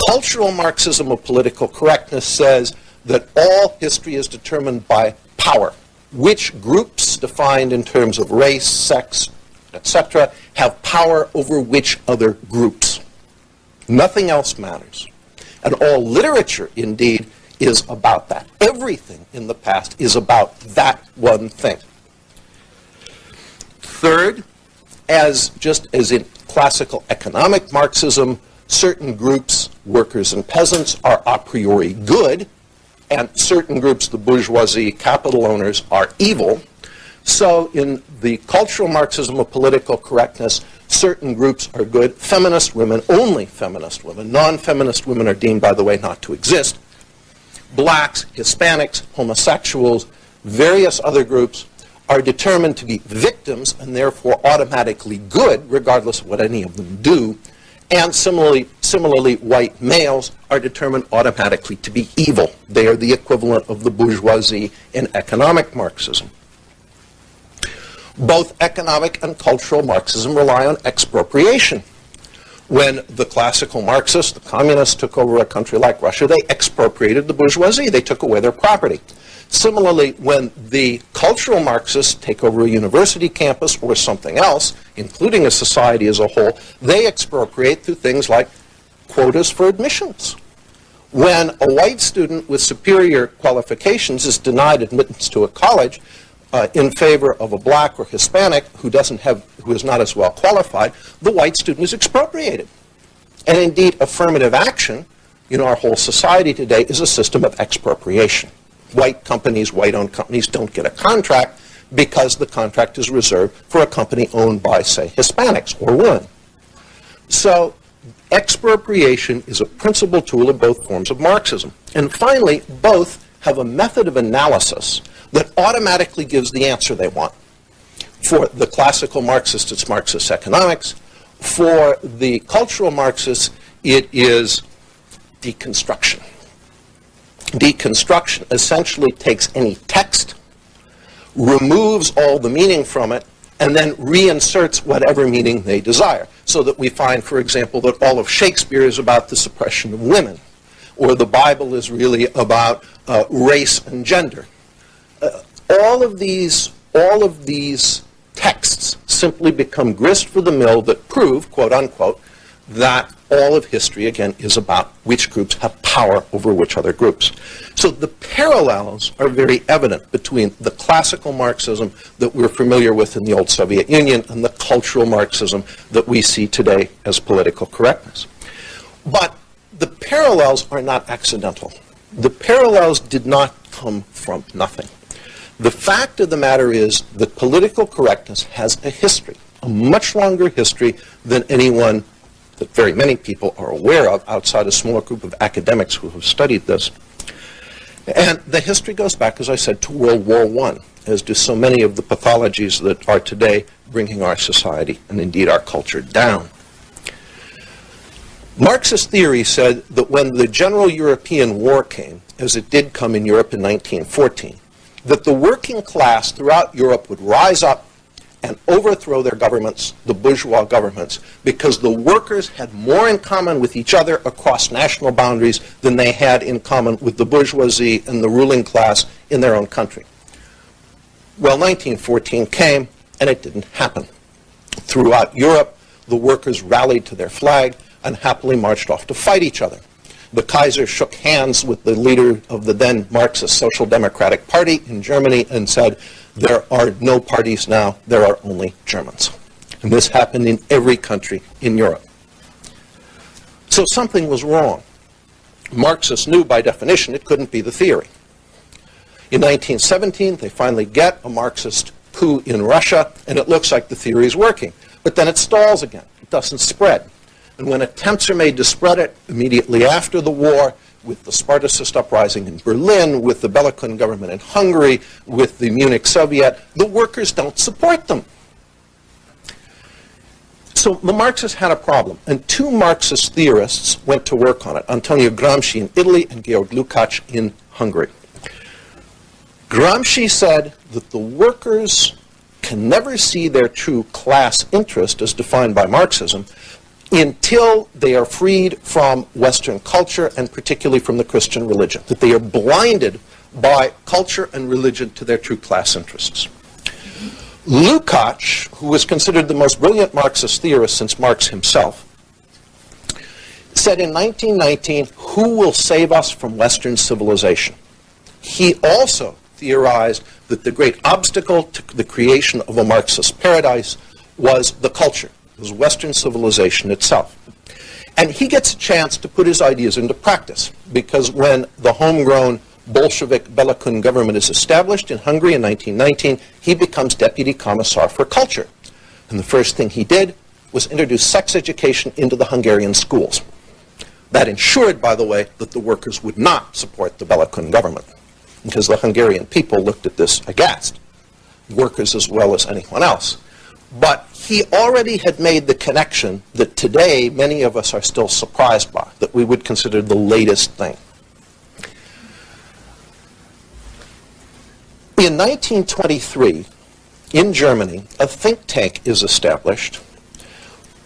Cultural Marxism of political correctness says that all history is determined by power. Which groups, defined in terms of race, sex, etc., have power over which other groups. Nothing else matters. And all literature, indeed, is about that. Everything in the past is about that one thing. Third, just as in classical economic Marxism, certain groups, workers and peasants, are a priori good, and certain groups, the bourgeoisie, capital owners, are evil. So in the cultural Marxism of political correctness, certain groups are good. Feminist women, only feminist women. Non-feminist women are deemed, by the way, not to exist. Blacks, Hispanics, homosexuals, various other groups are determined to be victims and therefore automatically good, regardless of what any of them do. And similarly, white males are determined automatically to be evil. They are the equivalent of the bourgeoisie in economic Marxism. Both economic and cultural Marxism rely on expropriation. When the classical Marxists, the communists, took over a country like Russia, they expropriated the bourgeoisie. They took away their property. Similarly, when the cultural Marxists take over a university campus or something else, including a society as a whole, they expropriate through things like quotas for admissions. When a white student with superior qualifications is denied admittance to a college in favor of a black or Hispanic who is not as well qualified, the white student is expropriated. And indeed, affirmative action in our whole society today is a system of expropriation. White companies, white-owned companies don't get a contract because the contract is reserved for a company owned by, say, Hispanics or women. So expropriation is a principal tool of both forms of Marxism. And finally, both have a method of analysis that automatically gives the answer they want. For the classical Marxist, it's Marxist economics. For the cultural Marxists, it is deconstruction. Deconstruction essentially takes any text, removes all the meaning from it, and then reinserts whatever meaning they desire. So that we find, for example, that all of Shakespeare is about the suppression of women, or the Bible is really about race and gender. All of these texts simply become grist for the mill that prove, quote unquote, that all of history, again, is about which groups have power over which other groups. So the parallels are very evident between the classical Marxism that we're familiar with in the old Soviet Union and the cultural Marxism that we see today as political correctness. But the parallels are not accidental. The parallels did not come from nothing. The fact of the matter is that political correctness has a history, a much longer history than anyone, that very many people are aware of outside a small group of academics who have studied this. And the history goes back, as I said, to World War I, as do so many of the pathologies that are today bringing our society and indeed our culture down. Marxist theory said that when the general European war came, as it did come in Europe in 1914, that the working class throughout Europe would rise up and overthrow their governments, the bourgeois governments, because the workers had more in common with each other across national boundaries than they had in common with the bourgeoisie and the ruling class in their own country. Well, 1914 came, and it didn't happen. Throughout Europe, the workers rallied to their flag and happily marched off to fight each other. the Kaiser shook hands with the leader of the then Marxist Social Democratic Party in Germany and said, there are no parties now, there are only Germans. And this happened in every country in Europe. So something was wrong. Marxists knew by definition it couldn't be the theory. In 1917, they finally get a Marxist coup in Russia, and it looks like the theory is working. But then it stalls again. It doesn't spread. And when attempts are made to spread it immediately after the war, with the Spartacist uprising in Berlin, with the Belekun government in Hungary, with the Munich Soviet, the workers don't support them. So the Marxists had a problem, and two Marxist theorists went to work on it, Antonio Gramsci in Italy and Georg Lukács in Hungary. Gramsci said that the workers can never see their true class interest as defined by Marxism until they are freed from Western culture and particularly from the Christian religion, that they are blinded by culture and religion to their true class interests. Lukács, who was considered the most brilliant Marxist theorist since Marx himself, said in 1919, who will save us from Western civilization? He also theorized that the great obstacle to the creation of a Marxist paradise was the culture, was Western civilization itself. And he gets a chance to put his ideas into practice, because when the homegrown Bolshevik Belekun government is established in Hungary in 1919, he becomes deputy commissar for culture. And the first thing he did was introduce sex education into the Hungarian schools. That ensured, by the way, that the workers would not support the Belekun government, because the Hungarian people looked at this aghast, workers as well as anyone else. But he already had made the connection that today many of us are still surprised by, that we would consider the latest thing. In 1923, in Germany, a think tank is established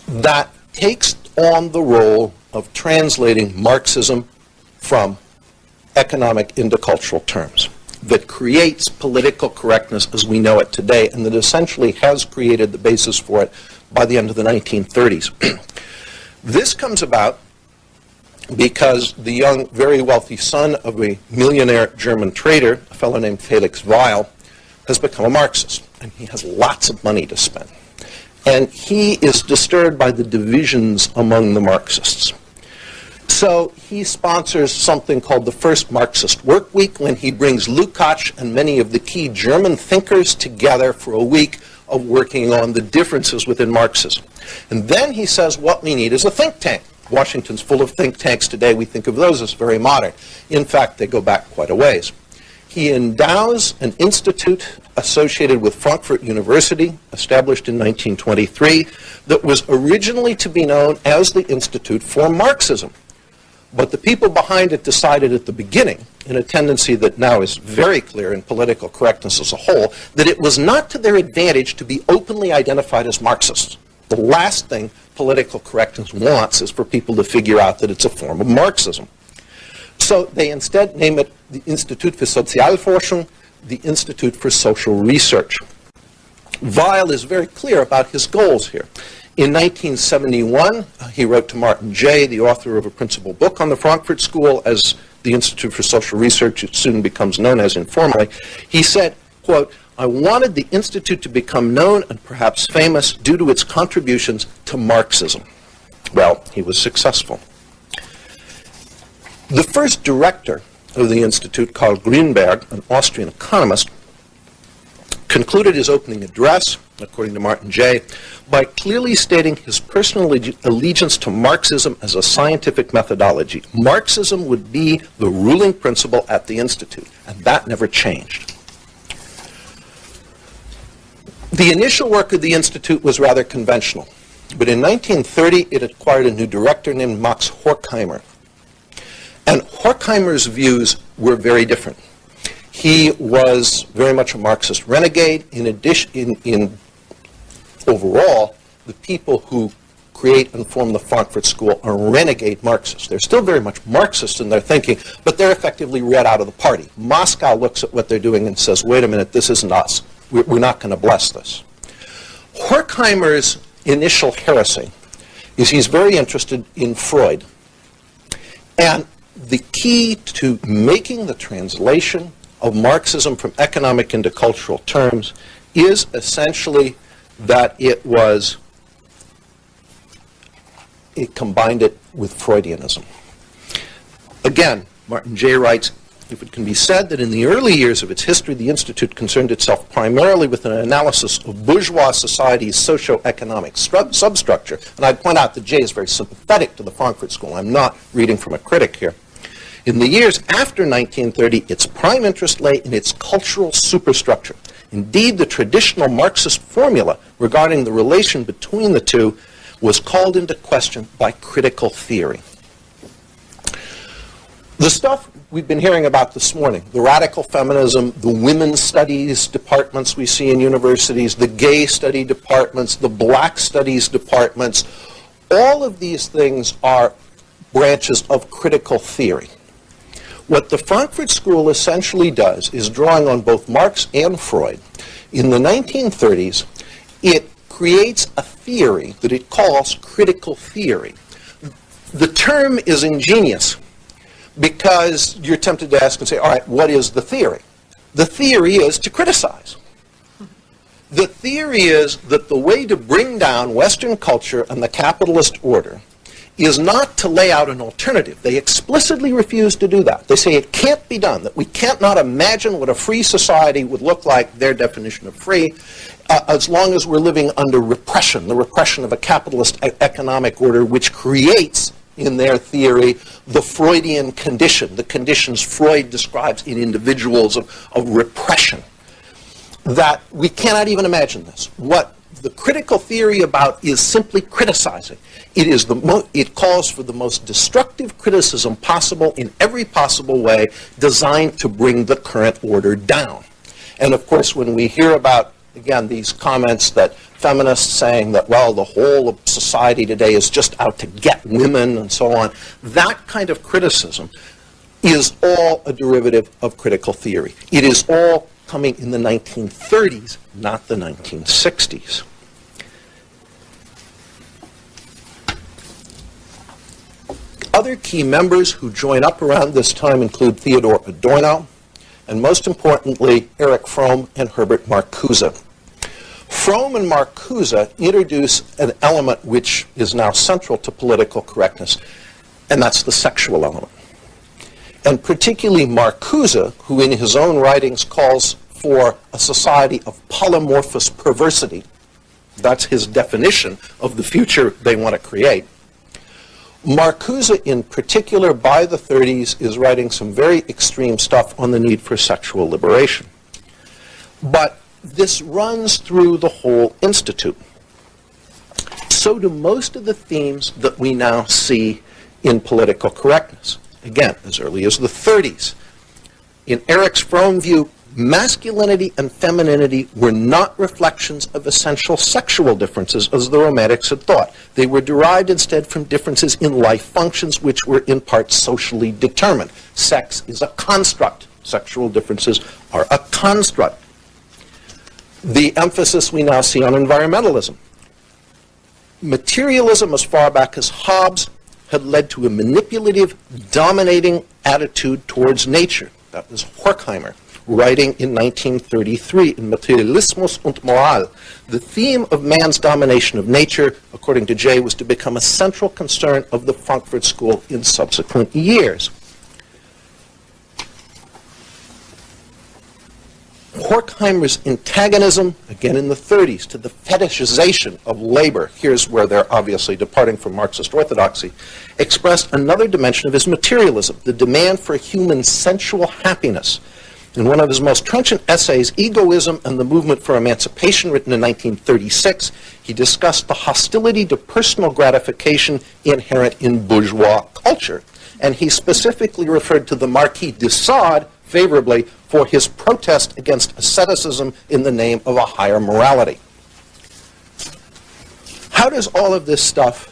that takes on the role of translating Marxism from economic into cultural terms, that creates political correctness as we know it today, and that essentially has created the basis for it by the end of the 1930s. This comes about because the young, very wealthy son of a millionaire German trader, a fellow named Felix Weil, has become a Marxist, and he has lots of money to spend. And he is disturbed by the divisions among the Marxists. So he sponsors something called the First Marxist Work Week, when he brings Lukács and many of the key German thinkers together for a week of working on the differences within Marxism. And then he says what we need is a think tank. Washington's full of think tanks today. We think of those as very modern. In fact, they go back quite a ways. He endows an institute associated with Frankfurt University, established in 1923, that was originally to be known as the Institute for Marxism. But the people behind it decided at the beginning, in a tendency that now is very clear in political correctness as a whole, that it was not to their advantage to be openly identified as Marxists. The last thing political correctness wants is for people to figure out that it's a form of Marxism. So they instead name it the Institut für Sozialforschung, the Institute for Social Research. Weil is very clear about his goals here. In 1971, he wrote to Martin Jay, the author of a principal book on the Frankfurt School, as the Institute for Social Research, it soon becomes known as informally. He said, quote, I wanted the Institute to become known and perhaps famous due to its contributions to Marxism. Well, he was successful. The first director of the Institute, Karl Grünberg, an Austrian economist, concluded his opening address, according to Martin Jay, by clearly stating his personal allegiance to Marxism as a scientific methodology. Marxism would be the ruling principle at the Institute, and that never changed. The initial work of the Institute was rather conventional, but in 1930 it acquired a new director named Max Horkheimer. And Horkheimer's views were very different. He was very much a Marxist renegade. In addition, overall, the people who create and form the Frankfurt School are renegade Marxists. They're still very much Marxist in their thinking, but they're effectively read out of the party. Moscow looks at what they're doing and says, wait a minute, this isn't us. We're not going to bless this. Horkheimer's initial heresy is he's very interested in Freud. And the key to making the translation of Marxism from economic into cultural terms is essentially that it combined it with Freudianism. Again, Martin Jay writes, if it can be said that in the early years of its history, the Institute concerned itself primarily with an analysis of bourgeois society's socio-economic substructure, and I'd point out that Jay is very sympathetic to the Frankfurt School. I'm not reading from a critic here. In the years after 1930, its prime interest lay in its cultural superstructure. Indeed, the traditional Marxist formula regarding the relation between the two was called into question by critical theory. The stuff we've been hearing about this morning, the radical feminism, the women's studies departments we see in universities, the gay study departments, the black studies departments, all of these things are branches of critical theory. What the Frankfurt School essentially does is, drawing on both Marx and Freud, in the 1930s, it creates a theory that it calls critical theory. The term is ingenious because you're tempted to ask and say, all right, what is the theory? The theory is to criticize. The theory is that the way to bring down Western culture and the capitalist order is not to lay out an alternative. They explicitly refuse to do that. They say it can't be done, that we can't not imagine what a free society would look like, their definition of free, as long as we're living under repression, the repression of a capitalist economic order which creates, in their theory, the Freudian condition, the conditions Freud describes in individuals of repression. That we cannot even imagine this. What the critical theory about is simply criticizing. It calls for the most destructive criticism possible in every possible way, designed to bring the current order down. And of course, when we hear about, again, these comments that feminists saying that, well, the whole of society today is just out to get women and so on, that kind of criticism is all a derivative of critical theory. It is all coming in the 1930s, not the 1960s. Other key members who join up around this time include Theodor Adorno, and most importantly, Erich Fromm and Herbert Marcuse. Fromm and Marcuse introduce an element which is now central to political correctness, and that's the sexual element. And particularly Marcuse, who in his own writings calls for a society of polymorphous perversity. That's his definition of the future they want to create. Marcuse, in particular, by the 30s, is writing some very extreme stuff on the need for sexual liberation. But this runs through the whole institute. So do most of the themes that we now see in political correctness. Again, as early as the 30s. In Erich Fromm's view, masculinity and femininity were not reflections of essential sexual differences, as the Romantics had thought. They were derived instead from differences in life functions, which were in part socially determined. Sex is a construct. Sexual differences are a construct. The emphasis we now see on environmentalism. Materialism, as far back as Hobbes, had led to a manipulative, dominating attitude towards nature. That was Horkheimer, writing in 1933 in Materialismus und Moral. The theme of man's domination of nature, according to Jay, was to become a central concern of the Frankfurt School in subsequent years. Horkheimer's antagonism, again in the 30s, to the fetishization of labor, here's where they're obviously departing from Marxist orthodoxy, expressed another dimension of his materialism, the demand for human sensual happiness. In one of his most trenchant essays, Egoism and the Movement for Emancipation, written in 1936, he discussed the hostility to personal gratification inherent in bourgeois culture. And he specifically referred to the Marquis de Sade favorably for his protest against asceticism in the name of a higher morality. How does all of this stuff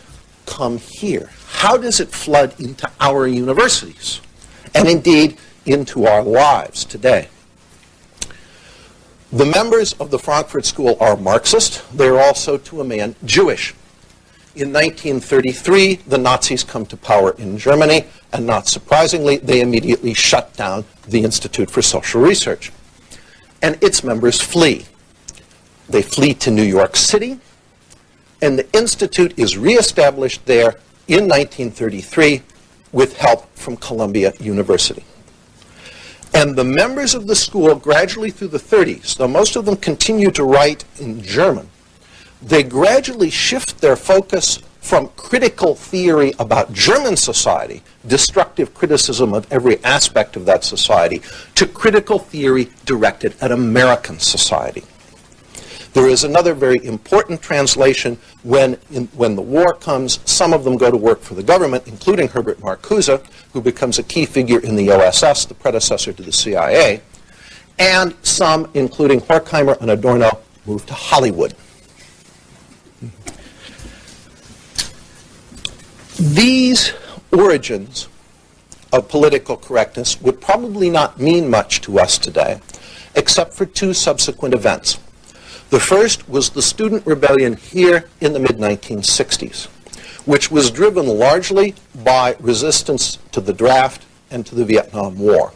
come here? How does it flood into our universities? And indeed, into our lives today? The members of the Frankfurt School are Marxist. They are also, to a man, Jewish. in 1933, the Nazis come to power in Germany, and not surprisingly, they immediately shut down the Institute for Social Research. And its members flee. They flee to New York City, and the Institute is reestablished there in 1933 with help from Columbia University. And the members of the school, gradually through the 30s, though most of them continue to write in German, they gradually shift their focus from critical theory about German society, destructive criticism of every aspect of that society, to critical theory directed at American society. There is another very important translation when the war comes. Some of them go to work for the government, including Herbert Marcuse, who becomes a key figure in the OSS, the predecessor to the CIA, and some, including Horkheimer and Adorno, move to Hollywood. These origins of political correctness would probably not mean much to us today, except for two subsequent events. The first was the student rebellion here in the mid-1960s, which was driven largely by resistance to the draft and to the Vietnam War.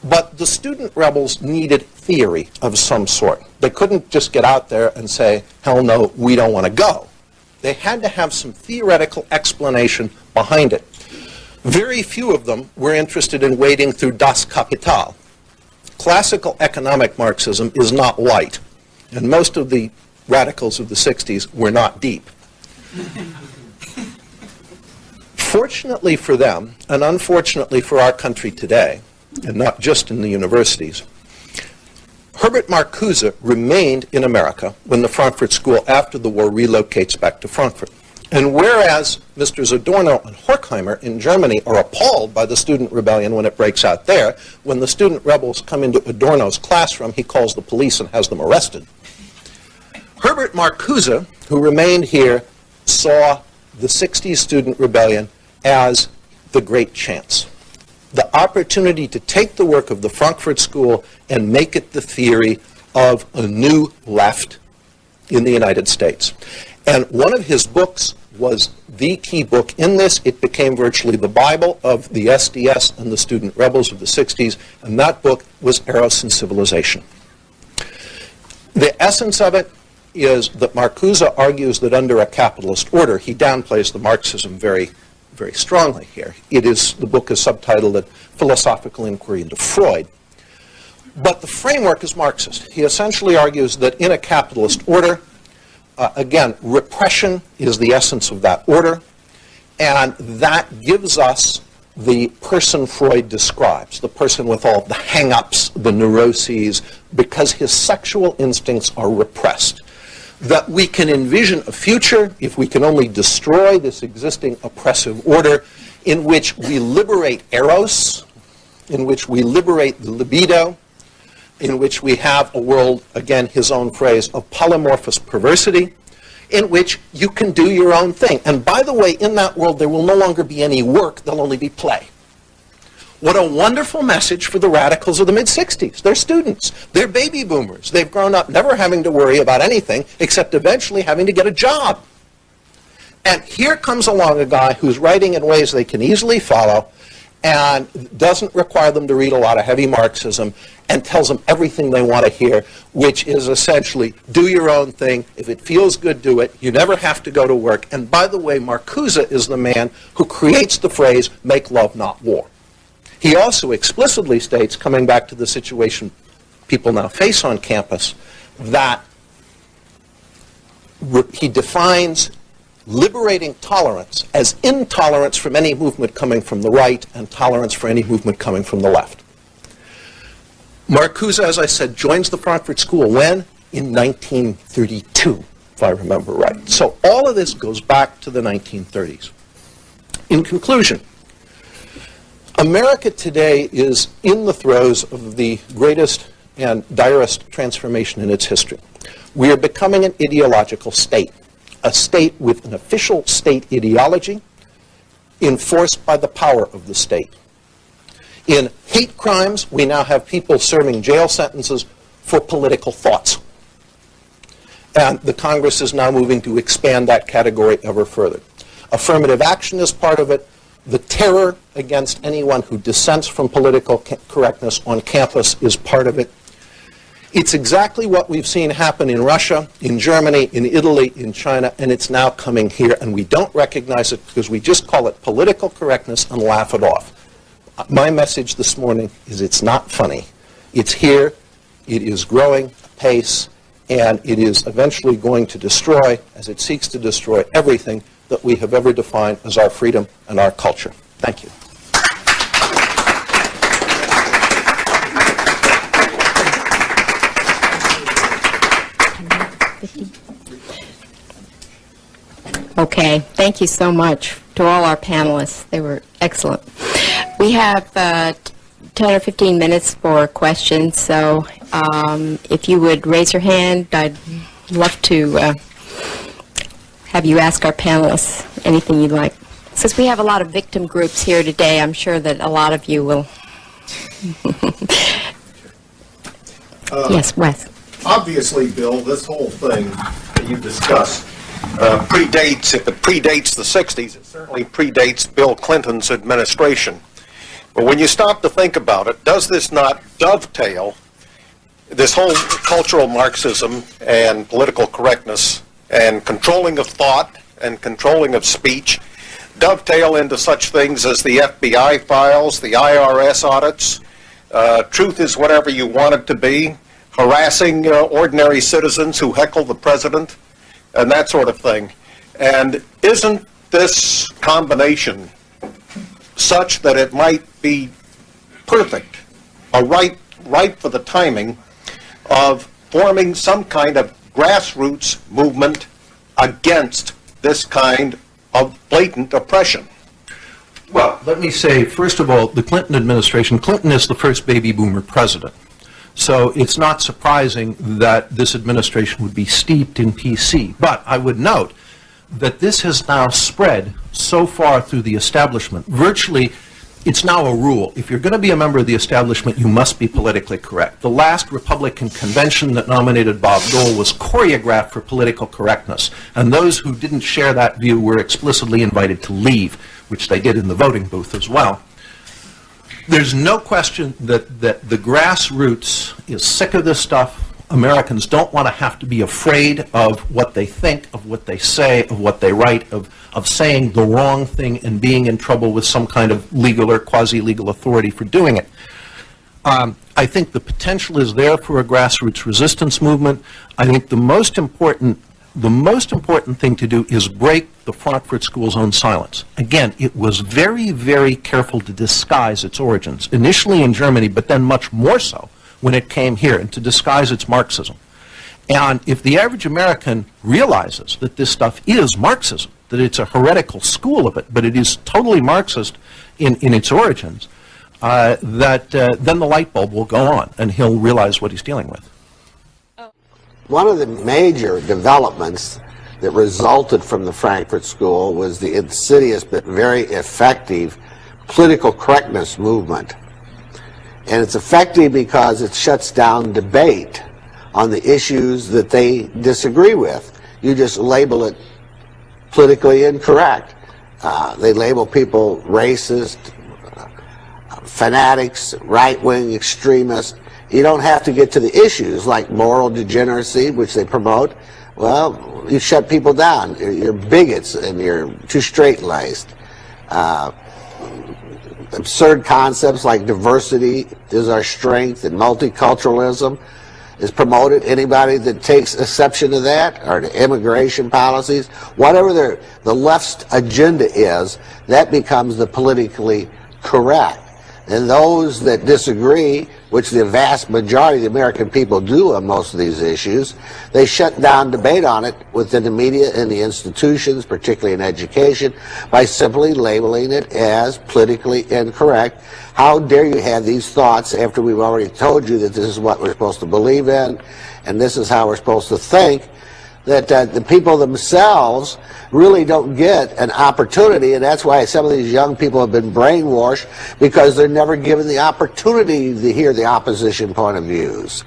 But the student rebels needed theory of some sort. They couldn't just get out there and say, hell no, we don't want to go. They had to have some theoretical explanation behind it. Very few of them were interested in wading through Das Kapital. Classical economic Marxism is not light, and most of the radicals of the 60s were not deep. Fortunately for them, and unfortunately for our country today, and not just in the universities, Herbert Marcuse remained in America when the Frankfurt School after the war relocates back to Frankfurt. And whereas Mr. Adorno and Horkheimer in Germany are appalled by the student rebellion when it breaks out there, when the student rebels come into Adorno's classroom, he calls the police and has them arrested. Herbert Marcuse, who remained here, saw the 60s student rebellion as the great chance. The opportunity to take the work of the Frankfurt School and make it the theory of a new left in the United States. And one of his books was the key book in this. It became virtually the Bible of the SDS and the student rebels of the 60s, and that book was Eros and Civilization. The essence of it is that Marcuse argues that under a capitalist order, he downplays the Marxism very strongly here. The book is subtitled A Philosophical Inquiry into Freud. But the framework is Marxist. He essentially argues that in a capitalist order, again, repression is the essence of that order, and that gives us the person Freud describes, the person with all the hang-ups, the neuroses, because his sexual instincts are repressed. That we can envision a future, if we can only destroy this existing oppressive order, in which we liberate eros, in which we liberate the libido, in which we have a world, again, his own phrase, of polymorphous perversity, in which you can do your own thing. And by the way, in that world, there will no longer be any work, there'll only be play. What a wonderful message for the radicals of the mid-60s. They're students. They're baby boomers. They've grown up never having to worry about anything except eventually having to get a job. And here comes along a guy who's writing in ways they can easily follow and doesn't require them to read a lot of heavy Marxism and tells them everything they want to hear, which is essentially, do your own thing. If it feels good, do it. You never have to go to work. And by the way, Marcuse is the man who creates the phrase, make love, not war. He also explicitly states, coming back to the situation people now face on campus, that he defines liberating tolerance as intolerance from any movement coming from the right and tolerance for any movement coming from the left. Marcuse, as I said, joins the Frankfurt School when? In 1932, if I remember right. So all of this goes back to the 1930s. In conclusion, America today is in the throes of the greatest and direst transformation in its history. We are becoming an ideological state, a state with an official state ideology enforced by the power of the state. In hate crimes, we now have people serving jail sentences for political thoughts. And the Congress is now moving to expand that category ever further. Affirmative action is part of it. The terror against anyone who dissents from political correctness on campus is part of it. It's exactly what we've seen happen in Russia, in Germany, in Italy, in China, and it's now coming here, and we don't recognize it because we just call it political correctness and laugh it off. My message this morning is it's not funny. It's here, it is growing apace, and it is eventually going to destroy, as it seeks to destroy, everything that we have ever defined as our freedom and our culture. Thank you. Okay, thank you so much to all our panelists. They were excellent. We have 10 or 15 minutes for questions, so if you would raise your hand, I'd love to have you ask our panelists anything you'd like. Since we have a lot of victim groups here today, I'm sure that a lot of you will. Yes, Wes. Obviously, Bill, this whole thing that you've discussed predates, if it predates the 60s, it certainly predates Bill Clinton's administration. But when you stop to think about it, does this not dovetail, this whole cultural Marxism and political correctness and controlling of thought and controlling of speech, dovetail into such things as the FBI files, the IRS audits, truth is whatever you want it to be, harassing ordinary citizens who heckle the president, and that sort of thing. And isn't this combination such that it might be perfect, right for the timing of forming some kind of grassroots movement against this kind of blatant oppression? Well, let me say, first of all, the Clinton administration, Clinton is the first baby boomer president. So it's not surprising that this administration would be steeped in PC. But I would note that this has now spread so far through the establishment. Virtually, it's now a rule. If you're going to be a member of the establishment, you must be politically correct. The last Republican convention that nominated Bob Dole was choreographed for political correctness. And those who didn't share that view were explicitly invited to leave, which they did in the voting booth as well. There's no question that the grassroots is sick of this stuff. Americans don't want to have to be afraid of what they think, of what they say, of what they write, of saying the wrong thing and being in trouble with some kind of legal or quasi-legal authority for doing it. I think the potential is there for a grassroots resistance movement. I think the most important thing to do is break the Frankfurt School's own silence. Again, it was very, very careful to disguise its origins, initially in Germany, but then much more so when it came here, and to disguise its Marxism. And if the average American realizes that this stuff is Marxism, that it's a heretical school of it, but it is totally Marxist in its origins, then the light bulb will go on, and he'll realize what he's dealing with. One of the major developments that resulted from the Frankfurt School was the insidious but very effective political correctness movement. And it's effective because it shuts down debate on the issues that they disagree with. You just label it politically incorrect. They label people racist, fanatics, right-wing extremists. You don't have to get to the issues like moral degeneracy, which they promote. Well, you shut people down. You're bigots and you're too straight-laced. Absurd concepts like diversity is our strength and multiculturalism is promoted. Anybody that takes exception to that, or to immigration policies, whatever the left's agenda is, that becomes the politically correct. And those that disagree, which the vast majority of the American people do on most of these issues, they shut down debate on it within the media and the institutions, particularly in education, by simply labeling it as politically incorrect. How dare you have these thoughts after we've already told you that this is what we're supposed to believe in, and this is how we're supposed to think, that the people themselves really don't get an opportunity, and that's why some of these young people have been brainwashed, because they're never given the opportunity to hear the opposition point of views.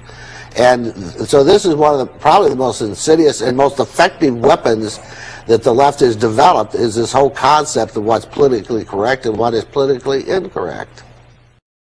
And so this is one of the probably the most insidious and most effective weapons that the left has developed, is this whole concept of what's politically correct and what is politically incorrect.